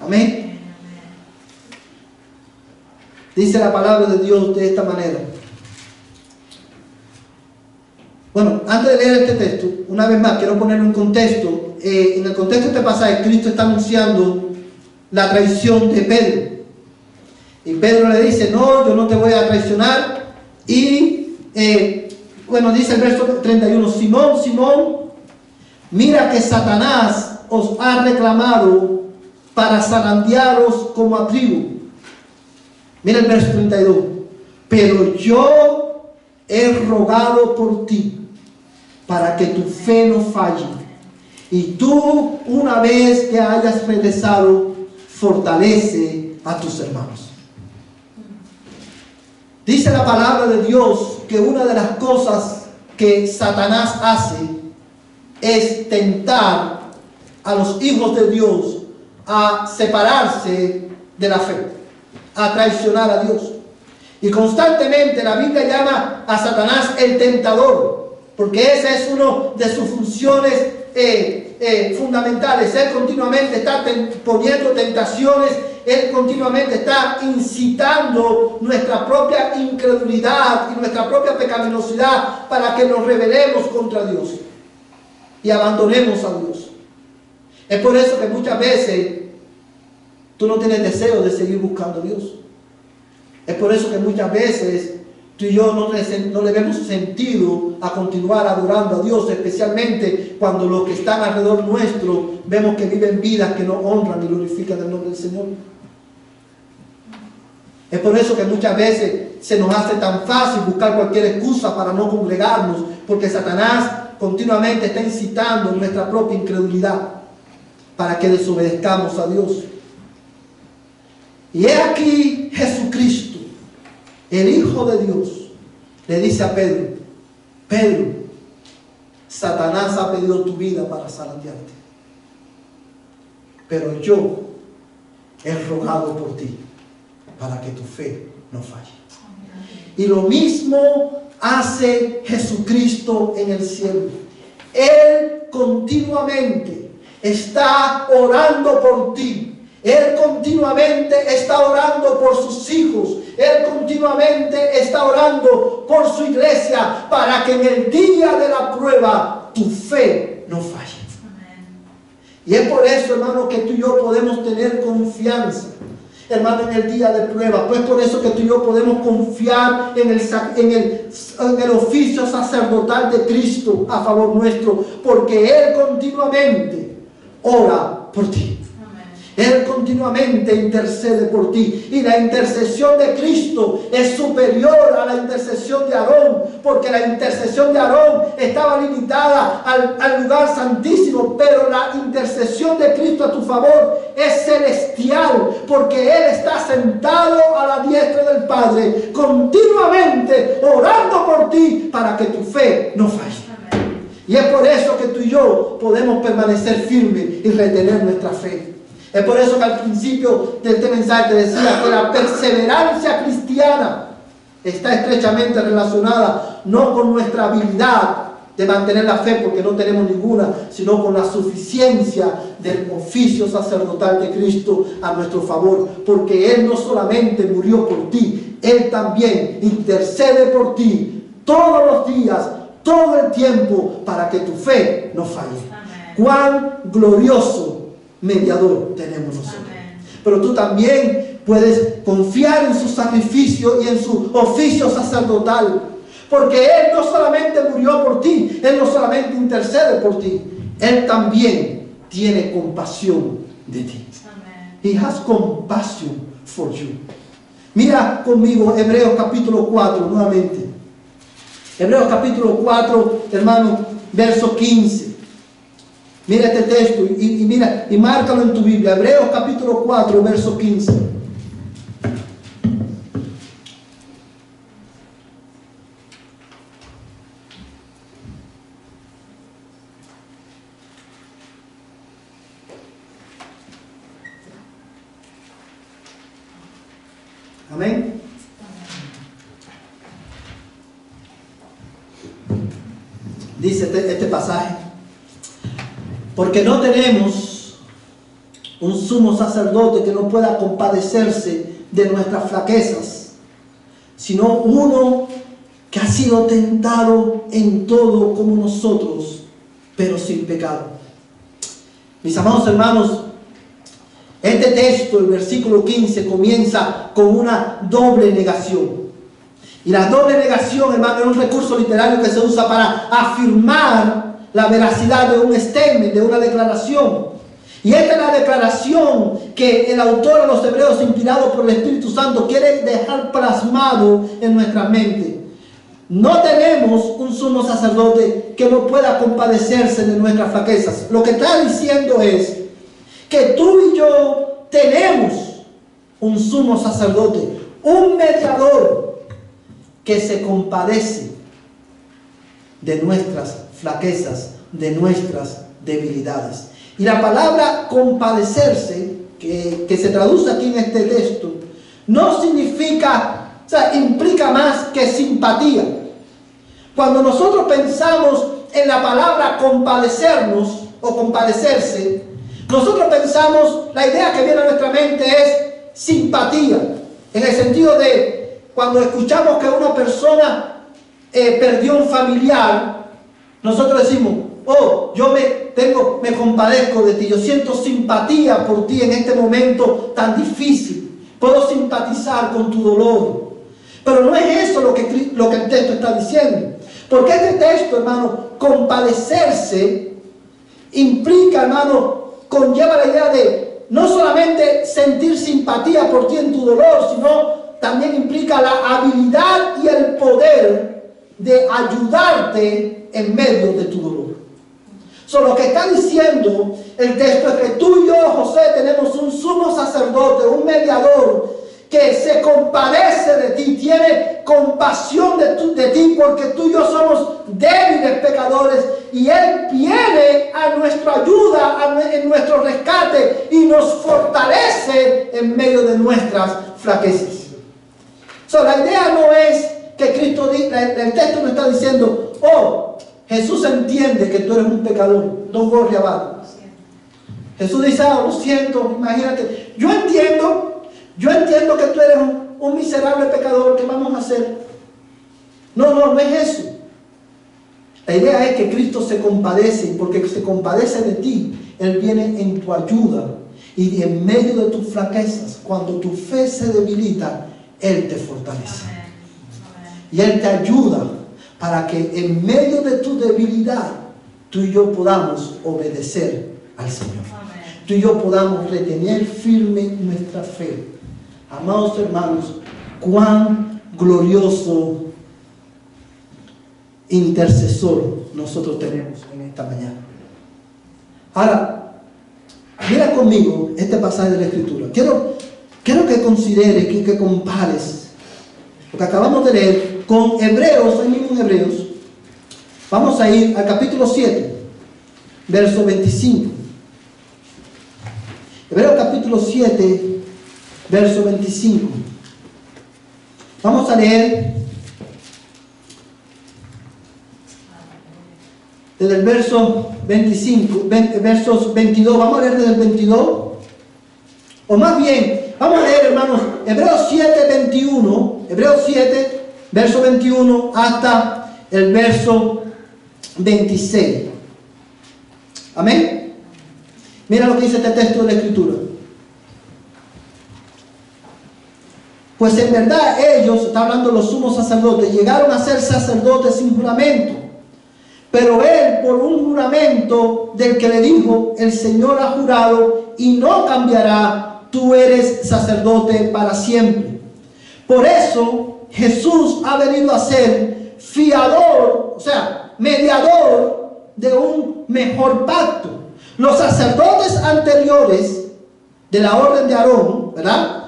Amén. Dice la palabra de Dios de esta manera. Bueno, antes de leer este texto, una vez más quiero ponerlo en contexto. En el contexto de este pasaje, Cristo está anunciando la traición de Pedro. Y Pedro le dice: no, yo no te voy a traicionar. Y dice el verso 31: Simón, Simón, mira que Satanás os ha reclamado para zarandearos como a trigo. Mira el verso 32: pero yo he rogado por ti para que tu fe no falle, y tú, una vez que hayas regresado, fortalece a tus hermanos. Dice la palabra de Dios que una de las cosas que Satanás hace es tentar a los hijos de Dios a separarse de la fe, a traicionar a Dios. Y constantemente la Biblia llama a Satanás el tentador, porque esa es una de sus funciones fundamentales. Él continuamente está poniendo tentaciones. Él continuamente está incitando nuestra propia incredulidad y nuestra propia pecaminosidad para que nos rebelemos contra Dios y abandonemos a Dios. Es por eso que muchas veces tú no tienes deseo de seguir buscando a Dios. Es por eso que muchas veces tú y yo no le vemos sentido a continuar adorando a Dios, especialmente cuando los que están alrededor nuestro vemos que viven vidas que no honran y glorifican el nombre del Señor. Es por eso que muchas veces se nos hace tan fácil buscar cualquier excusa para no congregarnos, porque Satanás continuamente está incitando nuestra propia incredulidad para que desobedezcamos a Dios. Y he aquí Jesucristo, el Hijo de Dios, le dice a Pedro: Pedro, Satanás ha pedido tu vida para zarandearte, pero yo he rogado por ti para que tu fe no falle. Y lo mismo hace Jesucristo en el cielo. Él continuamente está orando por ti. Él continuamente está orando por sus hijos. Él continuamente está orando por su iglesia, para que en el día de la prueba tu fe no falle. Y es por eso, hermano, que tú y yo podemos tener confianza, hermano, en el día de prueba. Pues por eso que tú y yo podemos confiar en el oficio sacerdotal de Cristo a favor nuestro, porque Él continuamente ora por ti. Él continuamente intercede por ti. Y la intercesión de Cristo es superior a la intercesión de Aarón, porque la intercesión de Aarón estaba limitada al lugar santísimo, pero la intercesión de Cristo a tu favor es celestial, porque Él está sentado a la diestra del Padre, continuamente orando por ti para que tu fe no falle. Y es por eso que tú y yo podemos permanecer firmes y retener nuestra fe. Es por eso que al principio de este mensaje te decía que la perseverancia cristiana está estrechamente relacionada no con nuestra habilidad de mantener la fe, porque no tenemos ninguna, sino con la suficiencia del oficio sacerdotal de Cristo a nuestro favor, porque Él no solamente murió por ti, Él también intercede por ti todos los días, todo el tiempo, para que tu fe no falle. Amén. Cuán glorioso mediador tenemos nosotros. Amén. Pero tú también puedes confiar en su sacrificio y en su oficio sacerdotal, porque Él no solamente murió por ti, Él no solamente intercede por ti, Él también tiene compasión de ti. Amén. He has compassion for you. Mira conmigo Hebreos capítulo 4 nuevamente. Hebreos capítulo 4, hermano, verso 15. Mira este texto y mira y márcalo en tu Biblia. Hebreos capítulo 4, verso 15. Amén. Dice este pasaje: porque no tenemos un sumo sacerdote que no pueda compadecerse de nuestras flaquezas, sino uno que ha sido tentado en todo como nosotros, pero sin pecado. Mis amados hermanos, este texto, el versículo 15, comienza con una doble negación. Y la doble negación, hermano, es un recurso literario que se usa para afirmar la veracidad de un statement, de una declaración. Y esta es la declaración que el autor de los Hebreos, inspirado por el Espíritu Santo, quiere dejar plasmado en nuestra mente. No tenemos un sumo sacerdote que no pueda compadecerse de nuestras flaquezas. Lo que está diciendo es que tú y yo tenemos un sumo sacerdote, un mediador que se compadece de nuestras flaquezas, de nuestras debilidades. Y la palabra compadecerse, que se traduce aquí en este texto, no significa, o sea, implica más que simpatía. Cuando nosotros pensamos en la palabra compadecernos o compadecerse, nosotros pensamos, la idea que viene a nuestra mente es simpatía, en el sentido de cuando escuchamos que una persona perdió un familiar, nosotros decimos: oh, yo me compadezco de ti, yo siento simpatía por ti en este momento tan difícil, puedo simpatizar con tu dolor. Pero no es eso lo que el texto está diciendo, porque este texto, hermano, compadecerse implica, hermano, conlleva la idea de no solamente sentir simpatía por ti en tu dolor, sino también implica la habilidad y el poder de ayudarte en medio de tu dolor. Lo que está diciendo el texto es que tú y yo, José, tenemos un sumo sacerdote, un mediador que se compadece de ti, tiene compasión de ti, porque tú y yo somos débiles pecadores, y Él viene a nuestra ayuda, en nuestro rescate, y nos fortalece en medio de nuestras flaquezas. La idea no es que Cristo diga, el texto no está diciendo: oh, Jesús entiende que tú eres un pecador, don't worry about it. Jesús dice: oh, lo siento, imagínate, yo entiendo que tú eres un miserable pecador, ¿qué vamos a hacer? No es eso. La idea es que Cristo se compadece, y porque se compadece de ti, Él viene en tu ayuda. Y en medio de tus flaquezas, cuando tu fe se debilita, Él te fortalece. Y Él te ayuda para que en medio de tu debilidad, tú y yo podamos obedecer al Señor. Tú y yo podamos retener firme nuestra fe. Amados hermanos, cuán glorioso intercesor nosotros tenemos en esta mañana. Ahora, mira conmigo este pasaje de la Escritura. Quiero que consideres, que compares lo que acabamos de leer con Hebreos, ahí mismo en Hebreos. Vamos a ir al capítulo 7, verso 25. Hebreos capítulo 7, verso 25. Vamos a leer desde el verso 25, versos 22. Vamos a leer desde el 22. O más bien, vamos a leer, hermanos, Hebreos 7, 21. Hebreos 7, verso 21 hasta el verso 26. Amén. Mira lo que dice este texto de la Escritura. Pues en verdad ellos, está hablando los sumos sacerdotes, llegaron a ser sacerdotes sin juramento. Pero él, por un juramento del que le dijo, el Señor ha jurado y no cambiará, tú eres sacerdote para siempre. Por eso Jesús ha venido a ser fiador, o sea, mediador de un mejor pacto. Los sacerdotes anteriores de la orden de Aarón, ¿verdad?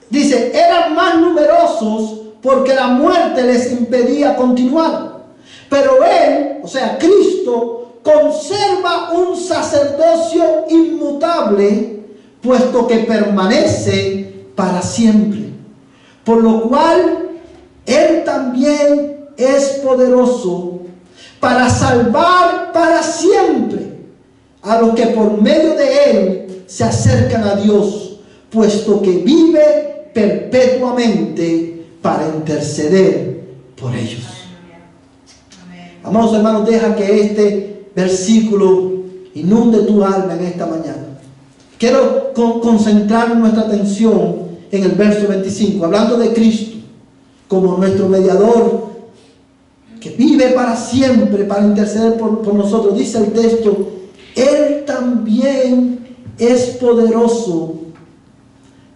Dice, eran más numerosos porque la muerte les impedía continuar. Pero Él, o sea, Cristo, conserva un sacerdocio inmutable, puesto que permanece para siempre. Por lo cual, Él también es poderoso para salvar para siempre a los que por medio de Él se acercan a Dios, puesto que vive perpetuamente para interceder por ellos. Amados hermanos, deja que este versículo inunde tu alma en esta mañana. Quiero concentrar nuestra atención en el verso 25, hablando de Cristo como nuestro mediador que vive para siempre para interceder por nosotros. Dice el texto, Él también es poderoso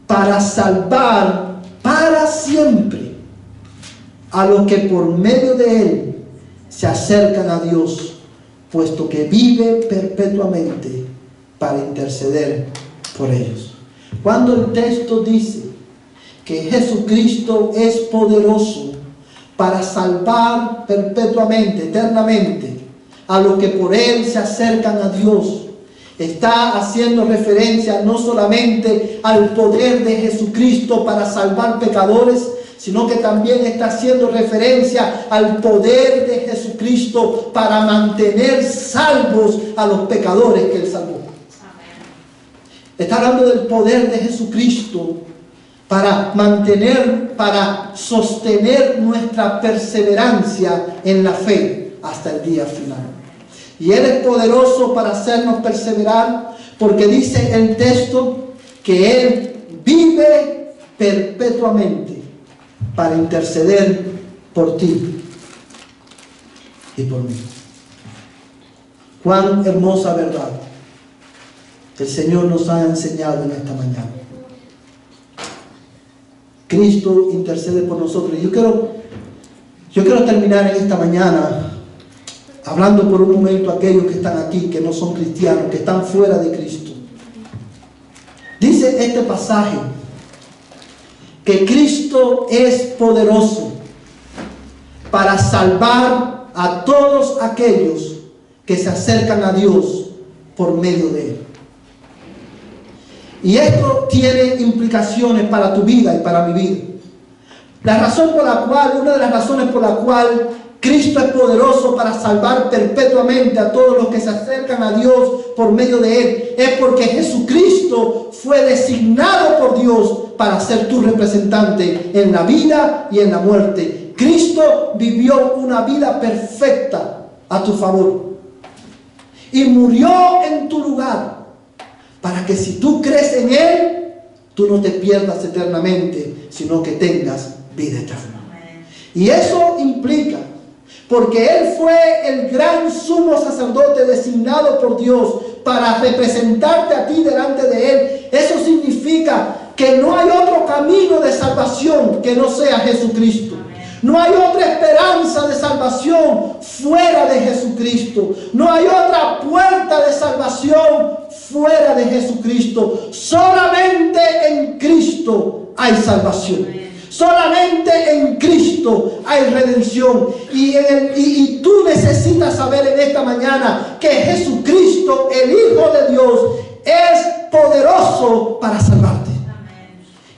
para salvar para siempre a los que por medio de Él se acercan a Dios, puesto que vive perpetuamente para interceder por ellos. Cuando el texto dice que Jesucristo es poderoso para salvar perpetuamente, eternamente, a los que por Él se acercan a Dios, está haciendo referencia no solamente al poder de Jesucristo para salvar pecadores, sino que también está haciendo referencia al poder de Jesucristo para mantener salvos a los pecadores que Él salvó. Está hablando del poder de Jesucristo para mantener, para sostener nuestra perseverancia en la fe hasta el día final. Y Él es poderoso para hacernos perseverar, porque dice el texto que Él vive perpetuamente para interceder por ti y por mí. Cuán hermosa verdad el Señor nos ha enseñado en esta mañana. Cristo intercede por nosotros. Yo quiero terminar en esta mañana hablando por un momento a aquellos que están aquí, que no son cristianos, que están fuera de Cristo. Dice este pasaje que Cristo es poderoso para salvar a todos aquellos que se acercan a Dios por medio de Él. Y esto tiene implicaciones para tu vida y para mi vida. Una de las razones por la cual Cristo es poderoso para salvar perpetuamente a todos los que se acercan a Dios por medio de Él, es porque Jesucristo fue designado por Dios para ser tu representante en la vida y en la muerte. Cristo vivió una vida perfecta a tu favor y murió en tu lugar, para que si tú crees en Él, tú no te pierdas eternamente, sino que tengas vida eterna. Y eso implica, porque Él fue el gran sumo sacerdote designado por Dios para representarte a ti delante de Él, eso significa que no hay otro camino de salvación que no sea Jesucristo. No hay otra esperanza de salvación fuera de Jesucristo. No hay otra puerta de salvación fuera de Jesucristo. Solamente en Cristo hay salvación. Solamente en Cristo hay redención. Y tú necesitas saber en esta mañana que Jesucristo, el Hijo de Dios, es poderoso para salvarte.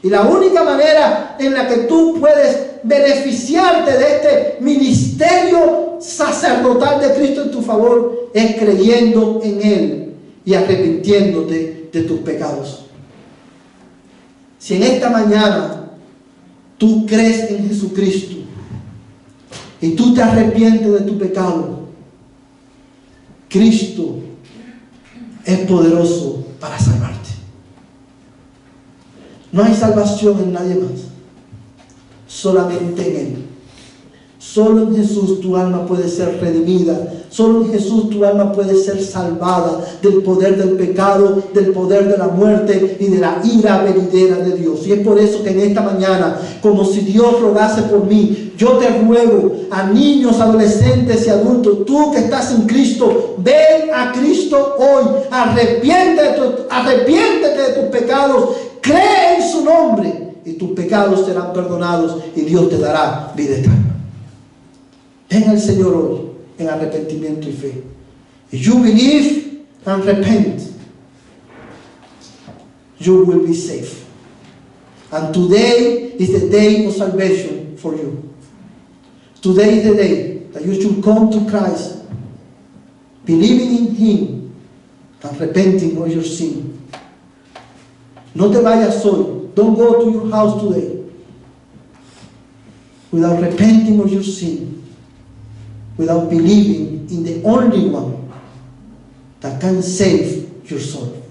Y la única manera en la que tú puedes beneficiarte de este ministerio sacerdotal de Cristo en tu favor es creyendo en Él y arrepintiéndote de tus pecados. Si en esta mañana tú crees en Jesucristo y tú te arrepientes de tu pecado, Cristo es poderoso para salvarte. No hay salvación en nadie más, solamente en Él. Solo en Jesús tu alma puede ser redimida. Solo en Jesús tu alma puede ser salvada del poder del pecado, del poder de la muerte y de la ira venidera de Dios. Y es por eso que en esta mañana, como si Dios rogase por mí, yo te ruego a niños, adolescentes y adultos, tú que estás en Cristo, ven a Cristo hoy, arrepiéntete de tus pecados, cree en su nombre y tus pecados serán perdonados y Dios te dará vida eterna. Ven al Señor hoy en arrepentimiento y fe. If you believe and repent, you will be safe. And today is the day of salvation for you. Today is the day that you should come to Christ, believing in Him and repenting of your sin. No te vayas hoy. Don't go to your house today without repenting of your sin, without believing in the only one that can save your soul.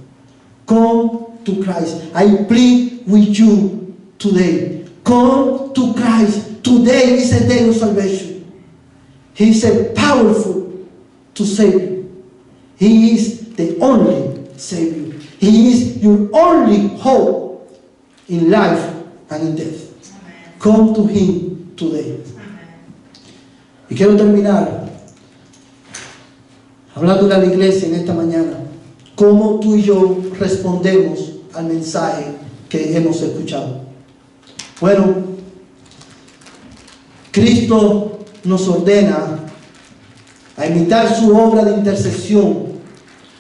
Come to Christ. I plead with you today. Come to Christ. Today is a day of salvation. He is powerful to save you. He is the only Savior. He is your only hope in life and in death. Come to Him today. Y quiero terminar hablando de la iglesia en esta mañana. ¿Cómo tú y yo respondemos al mensaje que hemos escuchado? Bueno, Cristo nos ordena a imitar su obra de intercesión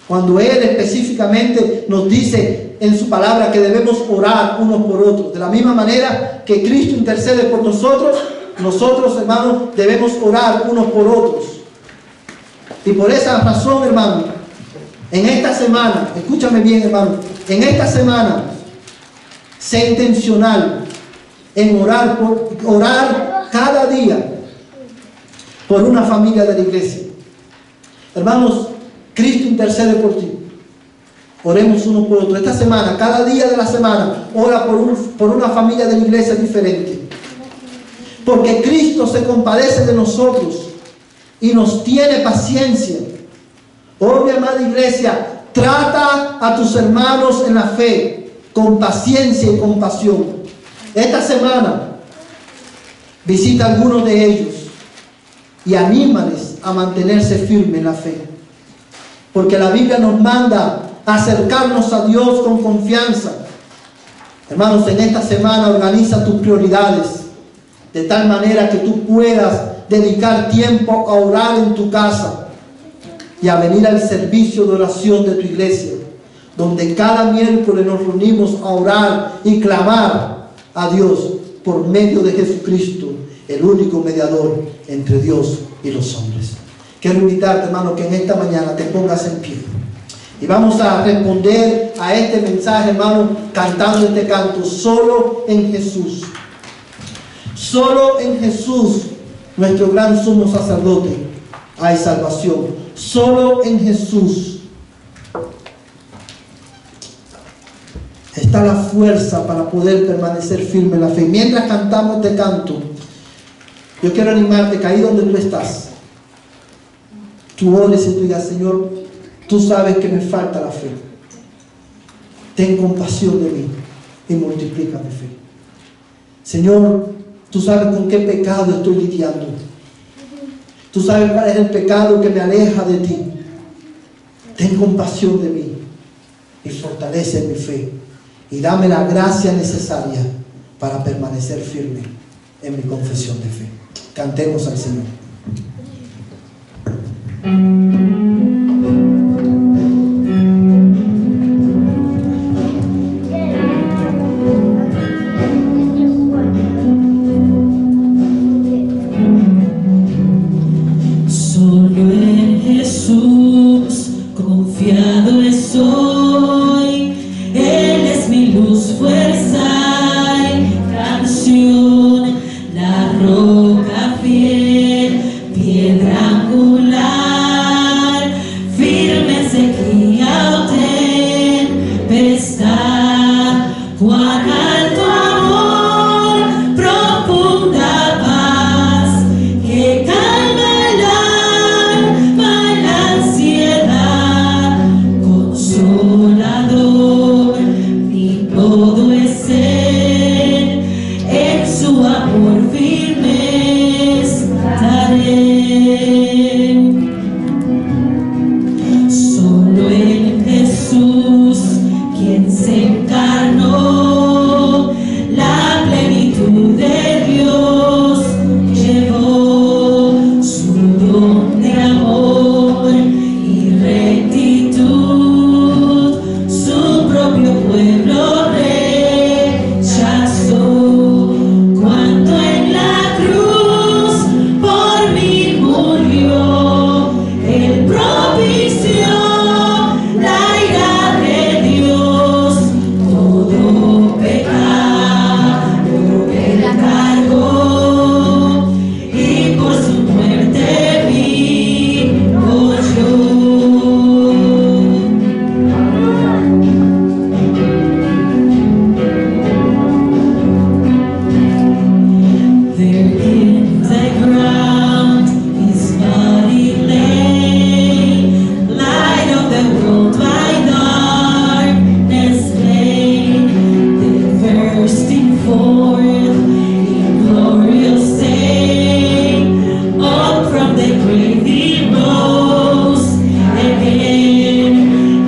cuando Él específicamente nos dice en su palabra que debemos orar unos por otros. De la misma manera que Cristo intercede por nosotros, nosotros, hermanos, debemos orar unos por otros. Y por esa razón, hermano, en esta semana, escúchame bien, hermano, en esta semana, sé intencional en orar cada día por una familia de la iglesia. Hermanos, Cristo intercede por ti. Oremos unos por otros. Esta semana, cada día de la semana, ora por una familia de la iglesia diferente. Porque Cristo se compadece de nosotros y nos tiene paciencia. Oh, mi amada iglesia, trata a tus hermanos en la fe con paciencia y compasión. Esta semana, visita a algunos de ellos y anímales a mantenerse firmes en la fe. Porque la Biblia nos manda a acercarnos a Dios con confianza. Hermanos, en esta semana organiza tus prioridades de tal manera que tú puedas dedicar tiempo a orar en tu casa y a venir al servicio de oración de tu iglesia, donde cada miércoles nos reunimos a orar y clamar a Dios por medio de Jesucristo, el único mediador entre Dios y los hombres. Quiero invitarte, hermano, que en esta mañana te pongas en pie. Y vamos a responder a este mensaje, hermano, cantando este canto, solo en Jesús. Solo en Jesús, nuestro gran sumo sacerdote, hay salvación. Solo en Jesús está la fuerza para poder permanecer firme en la fe. Mientras cantamos este canto, yo quiero animarte que ahí donde tú estás, tú ores y tú digas: Señor, tú sabes que me falta la fe. Ten compasión de mí y multiplica mi fe. Señor, tú sabes con qué pecado estoy lidiando. Tú sabes cuál es el pecado que me aleja de ti. Ten compasión de mí y fortalece mi fe. Y dame la gracia necesaria para permanecer firme en mi confesión de fe. Cantemos al Señor. Solo en Jesús confiado estoy. Él es mi luz, fuerza y canción, la roca fiel, piedra angular, firme sequía o tempestad. Cuán alto amor, profunda paz, que calma el alma y la ansiedad. Consolador, mi todo es Él, en su amor firme estaré. Solo en Jesús, quien se encarnó, la plenitud de Dios llevó, su don de amor y rectitud, su propio pueblo rechazó. Cuando en la cruz por mí murió, Él propició la ira de Dios. Todo pecado Él cargó, y por su muerte vivo yo. There in the ground His body lay, light of the world by darkness slain, then bursting forth in glorious day, up from the grave He rose again,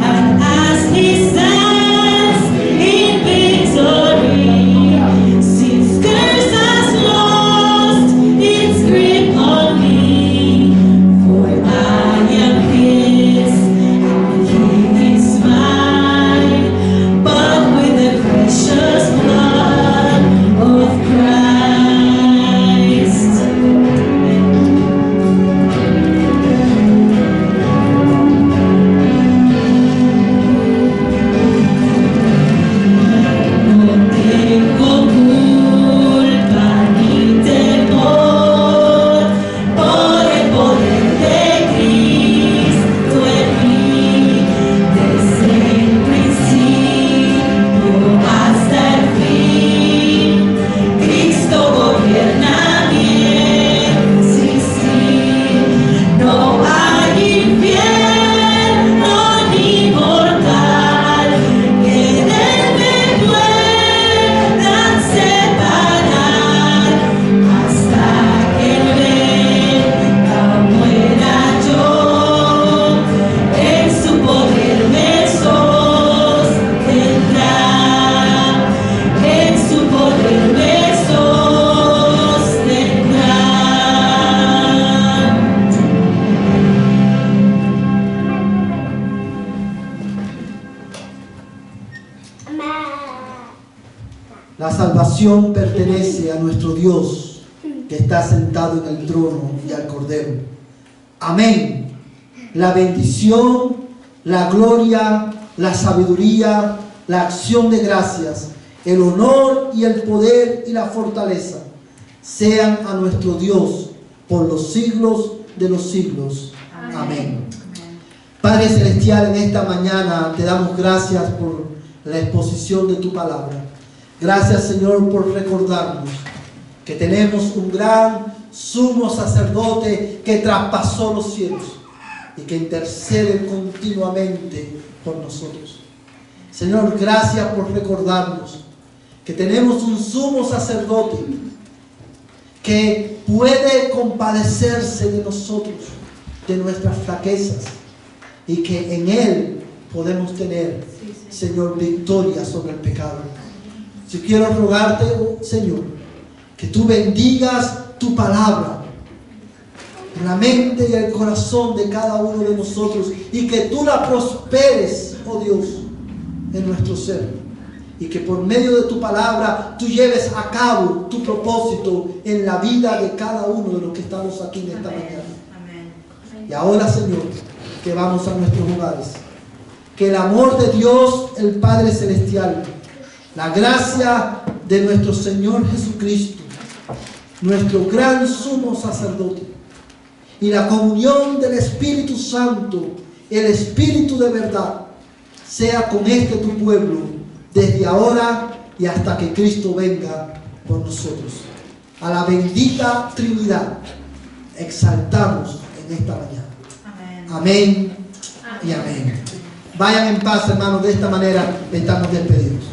and as He stands in victory, sin's curse has lost its grip on me, for I am His and He is mine, but with the precious blood of Christ. No tengo culpa ni temor, por el poder de Cristo en mí, desde el principio hasta el fin. Cristo gobierna mi existir. No hay infierno ni mortal que de Él me puedan separar, hasta que venga muera yo. En su poder me sostendrá, en su poder me sostendrá. La salvación pertenece a nuestro Dios, que está sentado en el trono, y al Cordero. Amén. La bendición, la gloria, la sabiduría, la acción de gracias, el honor y el poder y la fortaleza sean a nuestro Dios por los siglos de los siglos. Amén. Padre Celestial, en esta mañana te damos gracias por la exposición de tu palabra. Gracias, Señor, por recordarnos que tenemos un gran sumo sacerdote que traspasó los cielos y que intercede continuamente por nosotros. Señor, gracias por recordarnos que tenemos un sumo sacerdote que puede compadecerse de nosotros, de nuestras flaquezas, y que en Él podemos tener, Señor, victoria sobre el pecado. Yo quiero rogarte, Señor, que tú bendigas tu palabra en la mente y el corazón de cada uno de nosotros, y que tú la prosperes, oh Dios, en nuestro ser, y que por medio de tu palabra tú lleves a cabo tu propósito en la vida de cada uno de los que estamos aquí en esta mañana. Y ahora, Señor, que vamos a nuestros hogares, que el amor de Dios, el Padre Celestial, la gracia de nuestro Señor Jesucristo, nuestro gran sumo sacerdote, y la comunión del Espíritu Santo, el Espíritu de verdad, sea con este tu pueblo, desde ahora y hasta que Cristo venga por nosotros. A la bendita Trinidad exaltamos en esta mañana. Amén y amén. Vayan en paz, hermanos. De esta manera estamos despedidos.